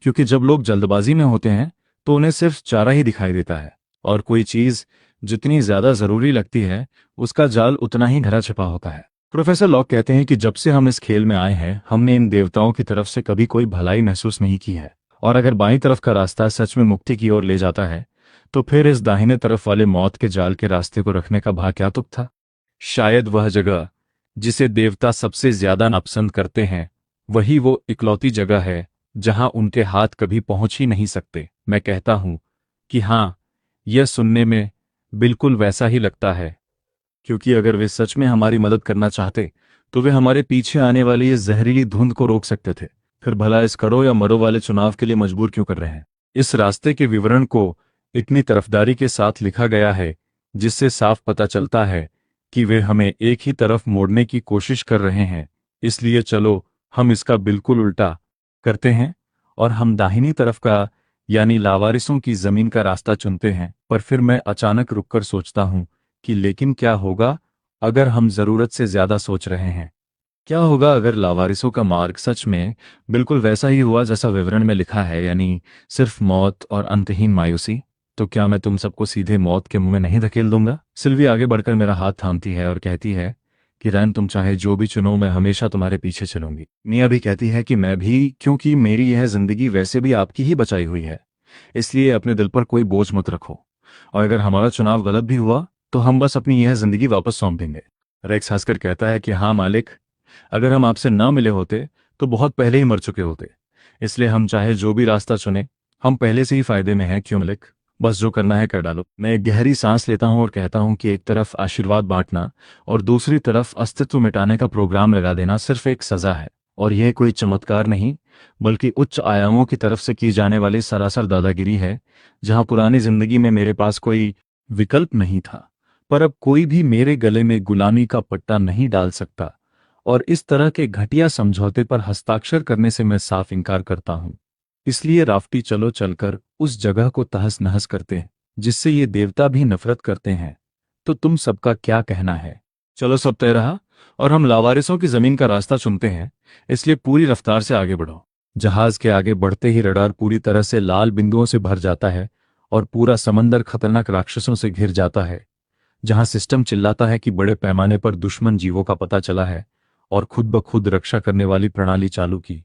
क्योंकि जब लोग जल्दबाजी में होते हैं तो उन्हें सिर्फ चारा ही दिखाई देता है, और कोई चीज जितनी ज्यादा जरूरी लगती है उसका जाल उतना ही घरा छिपा होता है। प्रोफेसर लॉक कहते हैं कि जब से हम इस खेल में आए हैं, हमने इन देवताओं की तरफ से कभी कोई भलाई महसूस नहीं की है, और अगर बाईं तरफ का रास्ता सच में मुक्ति की ओर ले जाता है, तो फिर इस दाहिने तरफ वाले मौत के जाल के रास्ते को रखने का भा क्या तुक था? शायद वह जगह जिसे देवता सबसे ज्यादा नापसंद करते हैं, वही वो इकलौती जगह है जहां उनके हाथ कभी पहुंच ही नहीं सकते। मैं कहता हूं कि हाँ, यह सुनने में बिल्कुल वैसा ही लगता है, क्योंकि अगर वे सच में हमारी मदद करना चाहते तो वे हमारे पीछे आने वाली इस जहरीली धुंध को रोक सकते थे। फिर भला इस करो या मरो वाले चुनाव के लिए मजबूर क्यों कर रहे हैं? इस रास्ते के विवरण को इतनी तरफदारी के साथ लिखा गया है जिससे साफ पता चलता है कि वे हमें एक ही तरफ मोड़ने की कोशिश कर रहे हैं। इसलिए चलो हम इसका बिल्कुल उल्टा करते हैं और हम दाहिनी तरफ का यानी लावारिसों की जमीन का रास्ता चुनते हैं। पर फिर मैं अचानक रुककर सोचता हूं कि लेकिन क्या होगा अगर हम जरूरत से ज्यादा सोच रहे हैं? क्या होगा अगर लावारिसों का मार्ग सच में बिल्कुल वैसा ही हुआ जैसा विवरण में लिखा है, यानी सिर्फ मौत और अंतहीन मायूसी? तो क्या मैं तुम सबको सीधे मौत के मुंह में नहीं धकेल दूंगा? सिल्वी आगे बढ़कर मेरा हाथ थामती है और कहती है कि रैन, तुम चाहे जो भी चुनो, मैं हमेशा तुम्हारे पीछे चलूंगी। मिया भी कहती है कि मैं भी, क्योंकि मेरी यह जिंदगी वैसे भी आपकी ही बचाई हुई है, इसलिए अपने दिल पर कोई बोझ मत रखो, और अगर हमारा चुनाव गलत भी हुआ तो हम बस अपनी यह जिंदगी वापस सौंप देंगे। रेक्स हंसकर कहता है कि हाँ मालिक, अगर हम आपसे न मिले होते तो बहुत पहले ही मर चुके होते, इसलिए हम चाहे जो भी रास्ता चुने हम पहले से ही फायदे में हैं। क्यों मालिक, बस जो करना है कर डालो। मैं एक गहरी सांस लेता हूं और कहता हूं कि एक तरफ आशीर्वाद बांटना और दूसरी तरफ अस्तित्व मिटाने का प्रोग्राम लगा देना सिर्फ एक सजा है, और यह कोई चमत्कार नहीं बल्कि उच्च आयामों की तरफ से की जाने वाली सरासर दादागिरी है। जहां पुरानी जिंदगी में मेरे पास कोई विकल्प नहीं था, पर अब कोई भी मेरे गले में गुलामी का पट्टा नहीं डाल सकता, और इस तरह के घटिया समझौते पर हस्ताक्षर करने से मैं साफ इनकार करता हूं। इसलिए राफ्टी, चलो चलकर उस जगह को तहस नहस करते हैं जिससे ये देवता भी नफरत करते हैं। तो तुम सबका क्या कहना है? चलो सब तय रहा और हम लावारिसों की जमीन का रास्ता चुनते हैं, इसलिए पूरी रफ्तार से आगे बढ़ो। जहाज के आगे बढ़ते ही रडार पूरी तरह से लाल बिंदुओं से भर जाता है और पूरा समंदर खतरनाक राक्षसों से घिर जाता है। जहां सिस्टम चिल्लाता है कि बड़े पैमाने पर दुश्मन जीवों का पता चला है और खुद ब खुद रक्षा करने वाली प्रणाली चालू की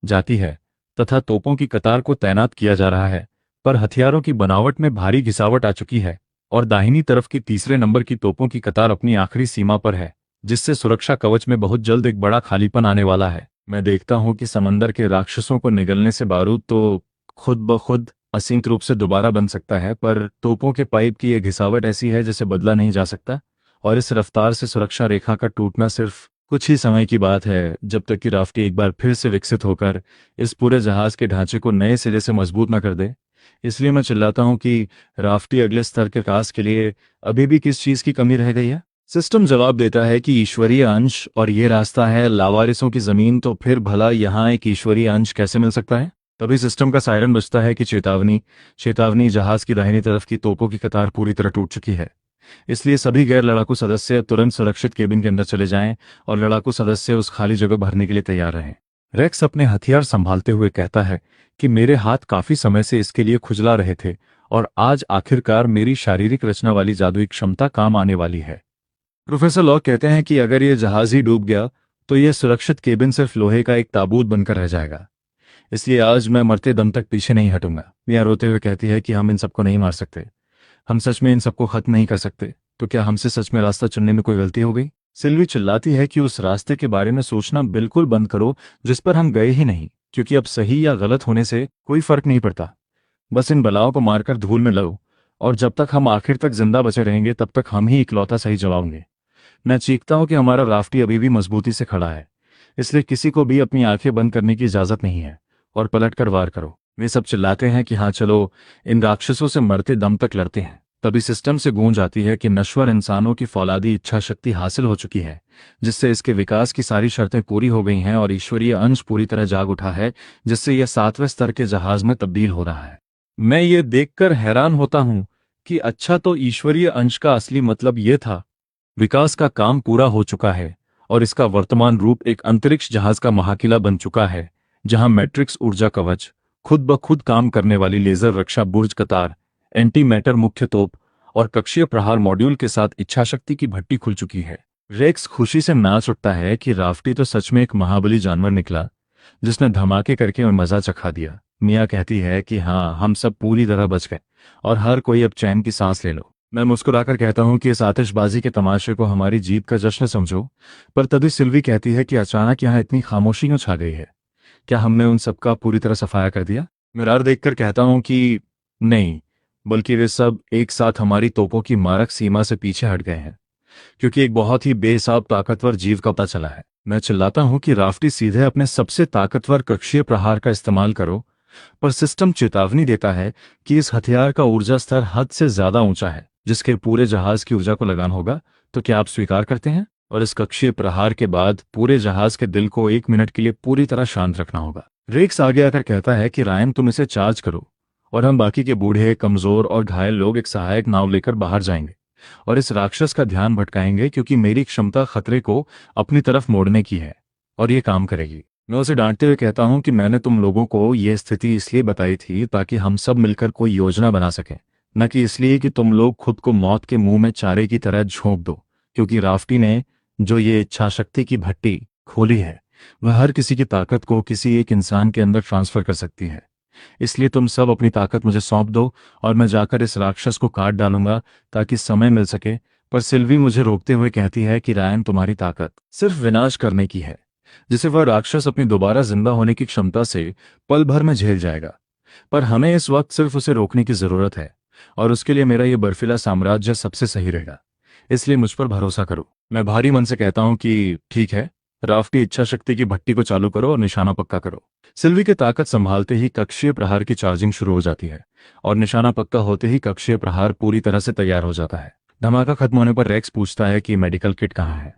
जाती है तथा तोपों की कतार को तैनात किया जा रहा है, पर हथियारों की बनावट में भारी घिसावट आ चुकी है और दाहिनी तरफ की तीसरे नंबर की तोपों की कतार अपनी आखिरी सीमा पर है, जिससे सुरक्षा कवच में बहुत जल्द एक बड़ा खालीपन आने वाला है। मैं देखता हूं कि समंदर के राक्षसों को निगलने से बारूद तो खुद ब खुद असीमित रूप से दोबारा बन सकता है, पर तोपों के पाइप की यह घिसावट ऐसी है जिसे बदला नहीं जा सकता, और इस रफ्तार से सुरक्षा रेखा का टूटना सिर्फ कुछ ही समय की बात है, जब तक कि राफ्टी एक बार फिर से विकसित होकर इस पूरे जहाज के ढांचे को नए सिरे से मजबूत न कर दे। इसलिए मैं चिल्लाता हूं कि राफ्टी, अगले स्तर के विकास के लिए अभी भी किस चीज की कमी रह गई है? सिस्टम जवाब देता है कि ईश्वरीय अंश, और ये रास्ता है लावारिसों की जमीन। तो फिर भला यहाँ एक ईश्वरीय अंश कैसे मिल सकता है? तभी सिस्टम का सायरन बजता है कि चेतावनी, चेतावनी, जहाज की दाहिनी तरफ की तोपों की कतार पूरी तरह टूट चुकी है। इसलिए सभी गैर लड़ाकू सदस्य तुरंत सुरक्षित केबिन के अंदर चले जाएं और लड़ाकू सदस्य उस खाली जगह भरने के लिए तैयार रहें। रेक्स अपने हथियार संभालते हुए कहता है कि मेरे हाथ काफी समय से इसके लिए खुजला रहे थे और आज आखिरकार मेरी शारीरिक रचना वाली जादुई क्षमता काम आने वाली है। प्रोफेसर लॉ कहते हैं कि अगर यह जहाज ही डूब गया तो यह सुरक्षित केबिन सिर्फ लोहे का एक ताबूत बनकर रह जाएगा, इसलिए आज मैं मरते दम तक पीछे नहीं हटूंगा। मिया रोते हुए कहती है कि हम इन सबको नहीं मार सकते, हम सच में इन सबको खत्म नहीं कर सकते। तो क्या हमसे सच में रास्ता चुनने में कोई गलती हो गई? सिल्वी चिल्लाती है कि उस रास्ते के बारे में सोचना बिल्कुल बंद करो जिस पर हम गए ही नहीं, क्योंकि अब सही या गलत होने से कोई फर्क नहीं पड़ता। बस इन बलाओं को मारकर धूल में लो, और जब तक हम आखिर तक जिंदा बचे रहेंगे तब तक हम ही इकलौता सही जवाब होंगे। मैं चीखता हूं कि हमारा राफ्टी अभी भी मजबूती से खड़ा है, इसलिए किसी को भी अपनी आंखें बंद करने की इजाजत नहीं है, और पलट कर वार करो। वे सब चिल्लाते हैं कि हाँ चलो, इन राक्षसों से मरते दम तक लड़ते हैं। तभी सिस्टम से गूंज आती है कि नश्वर इंसानों की फौलादी इच्छा शक्ति हासिल हो चुकी है, जिससे इसके विकास की सारी शर्तें पूरी हो गई हैं और ईश्वरीय अंश पूरी तरह जाग उठा है, जिससे यह 7वें स्तर के जहाज में तब्दील हो रहा है। मैं ये देखकर हैरान होता हूं कि अच्छा, तो ईश्वरीय अंश का असली मतलब ये था। विकास का काम पूरा हो चुका है और इसका वर्तमान रूप एक अंतरिक्ष जहाज का महाकिला बन चुका है, जहां मैट्रिक्स ऊर्जा कवच, खुद ब खुद काम करने वाली लेजर रक्षा बुर्ज कतार, एंटी मैटर मुख्य तोप और कक्षीय प्रहार मॉड्यूल के साथ इच्छाशक्ति की भट्टी खुल चुकी है। रेक्स खुशी से नाच उठता है कि राफ्टी तो सच में एक महाबली जानवर निकला, जिसने धमाके करके और मजा चखा दिया। मिया कहती है कि हाँ, हम सब पूरी तरह बच गए और हर कोई अब चैन की सांस ले लो। मैं मुस्कुराकर कहता हूं कि इस आतिशबाजी के तमाशे को हमारी जीत का जश्न समझो, पर तभी सिल्वी कहती है कि अचानक यहाँ इतनी खामोशी क्यों छा गई है? क्या हमने उन सबका पूरी तरह सफाया कर दिया? मिरार देखकर कहता हूं कि नहीं, बल्कि वे सब एक साथ हमारी तोपों की मारक सीमा से पीछे हट गए हैं, क्योंकि एक बहुत ही बेहिसाब ताकतवर जीव का पता चला है। मैं चिल्लाता हूं कि राफ्टी, सीधे अपने सबसे ताकतवर कक्षीय प्रहार का इस्तेमाल करो पर सिस्टम चेतावनी देता है कि इस हथियार का ऊर्जा स्तर हद से ज्यादा ऊंचा है, जिसके पूरे जहाज की ऊर्जा को लगान होगा। तो क्या आप स्वीकार करते हैं? और इस कक्षीय प्रहार के बाद पूरे जहाज के दिल को 1 मिनट के लिए पूरी तरह शांत रखना होगा। रेक्स आगे आकर कहता है कि रायन, तुम इसे चार्ज करो और हम बाकी के बूढ़े, कमजोर और घायल लोग एक सहायक नाव लेकर बाहर जाएंगे और इस राक्षस का ध्यान भटकाएंगे, क्योंकि मेरी क्षमता खतरे को अपनी तरफ मोड़ने की है और ये काम करेगी। मैं उसे डांटते हुए कहता हूं कि मैंने तुम लोगों को यह स्थिति इसलिए बताई थी ताकि हम सब मिलकर कोई योजना बना सकें, न कि इसलिए कि तुम लोग खुद को मौत के मुंह में चारे की तरह झोंक दो। क्योंकि राफ्टी ने जो ये इच्छा शक्ति की भट्टी खोली है, वह हर किसी की ताकत को किसी एक इंसान के अंदर ट्रांसफर कर सकती है। इसलिए तुम सब अपनी ताकत मुझे सौंप दो और मैं जाकर इस राक्षस को काट डालूंगा ताकि समय मिल सके। पर सिल्वी मुझे रोकते हुए कहती है कि रायन, तुम्हारी ताकत सिर्फ विनाश करने की है, जिसे वह राक्षस अपनी दोबारा जिंदा होने की क्षमता से पल भर में झेल जाएगा। पर हमें इस वक्त सिर्फ उसे रोकने की जरूरत है और उसके लिए मेरा यह बर्फीला साम्राज्य सबसे सही रहेगा। इसलिए मुझ पर भरोसा करो। मैं भारी मन से कहता हूं कि ठीक है, राफ्टी, इच्छा शक्ति की भट्टी को चालू करो और निशाना पक्का करो। सिल्वी की ताकत संभालते ही कक्षीय प्रहार की चार्जिंग शुरू हो जाती है और निशाना पक्का होते ही कक्षीय प्रहार पूरी तरह से तैयार हो जाता है। धमाका खत्म होने पर रेक्स पूछता है कि मेडिकल किट कहाँ है।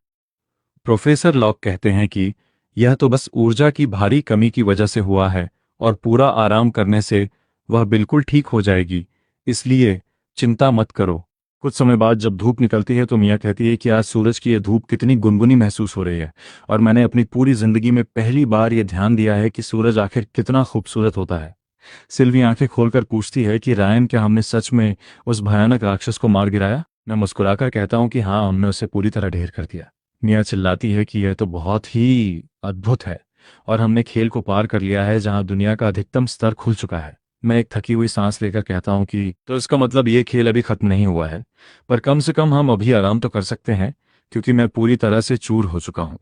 प्रोफेसर लॉक कहते हैं कि यह तो बस ऊर्जा की भारी कमी की वजह से हुआ है और पूरा आराम करने से वह बिल्कुल ठीक हो जाएगी, इसलिए चिंता मत करो। कुछ समय बाद जब धूप निकलती है तो मिया कहती है कि आज सूरज की यह धूप कितनी गुनगुनी महसूस हो रही है और मैंने अपनी पूरी जिंदगी में पहली बार यह ध्यान दिया है कि सूरज आखिर कितना खूबसूरत होता है। सिल्वी आंखें खोलकर पूछती है कि रायन, क्या हमने सच में उस भयानक राक्षस को मार गिराया? मैं मुस्कुराकर कहता हूं कि हाँ, हमने उसे पूरी तरह ढेर कर दिया। मिया चिल्लाती है कि यह तो बहुत ही अद्भुत है और हमने खेल को पार कर लिया है जहां दुनिया का अधिकतम स्तर खुल चुका है। मैं एक थकी हुई सांस लेकर कहता हूं कि तो इसका मतलब ये खेल अभी खत्म नहीं हुआ है, पर कम से कम हम अभी आराम तो कर सकते हैं, क्योंकि मैं पूरी तरह से चूर हो चुका हूं।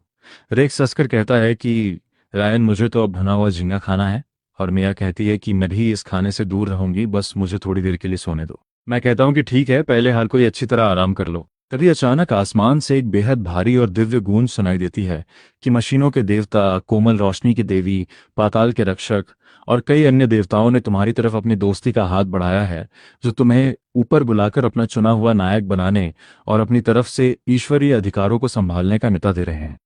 रेक्स हंसकर कहता है कि रायन, मुझे तो अब भुना हुआ झींगा खाना है। और मिया कहती है कि मैं भी इस खाने से दूर रहूंगी, बस मुझे थोड़ी देर के लिए सोने दो। मैं कहता हूं कि ठीक है, पहले हर कोई अच्छी तरह आराम कर लो। तभी अचानक आसमान से एक बेहद भारी और दिव्य गूंज सुनाई देती है कि मशीनों के देवता, कोमल रोशनी की देवी, पाताल के रक्षक और कई अन्य देवताओं ने तुम्हारी तरफ अपनी दोस्ती का हाथ बढ़ाया है, जो तुम्हें ऊपर बुलाकर अपना चुना हुआ नायक बनाने और अपनी तरफ से ईश्वरीय अधिकारों को संभालने का न्योता दे रहे हैं।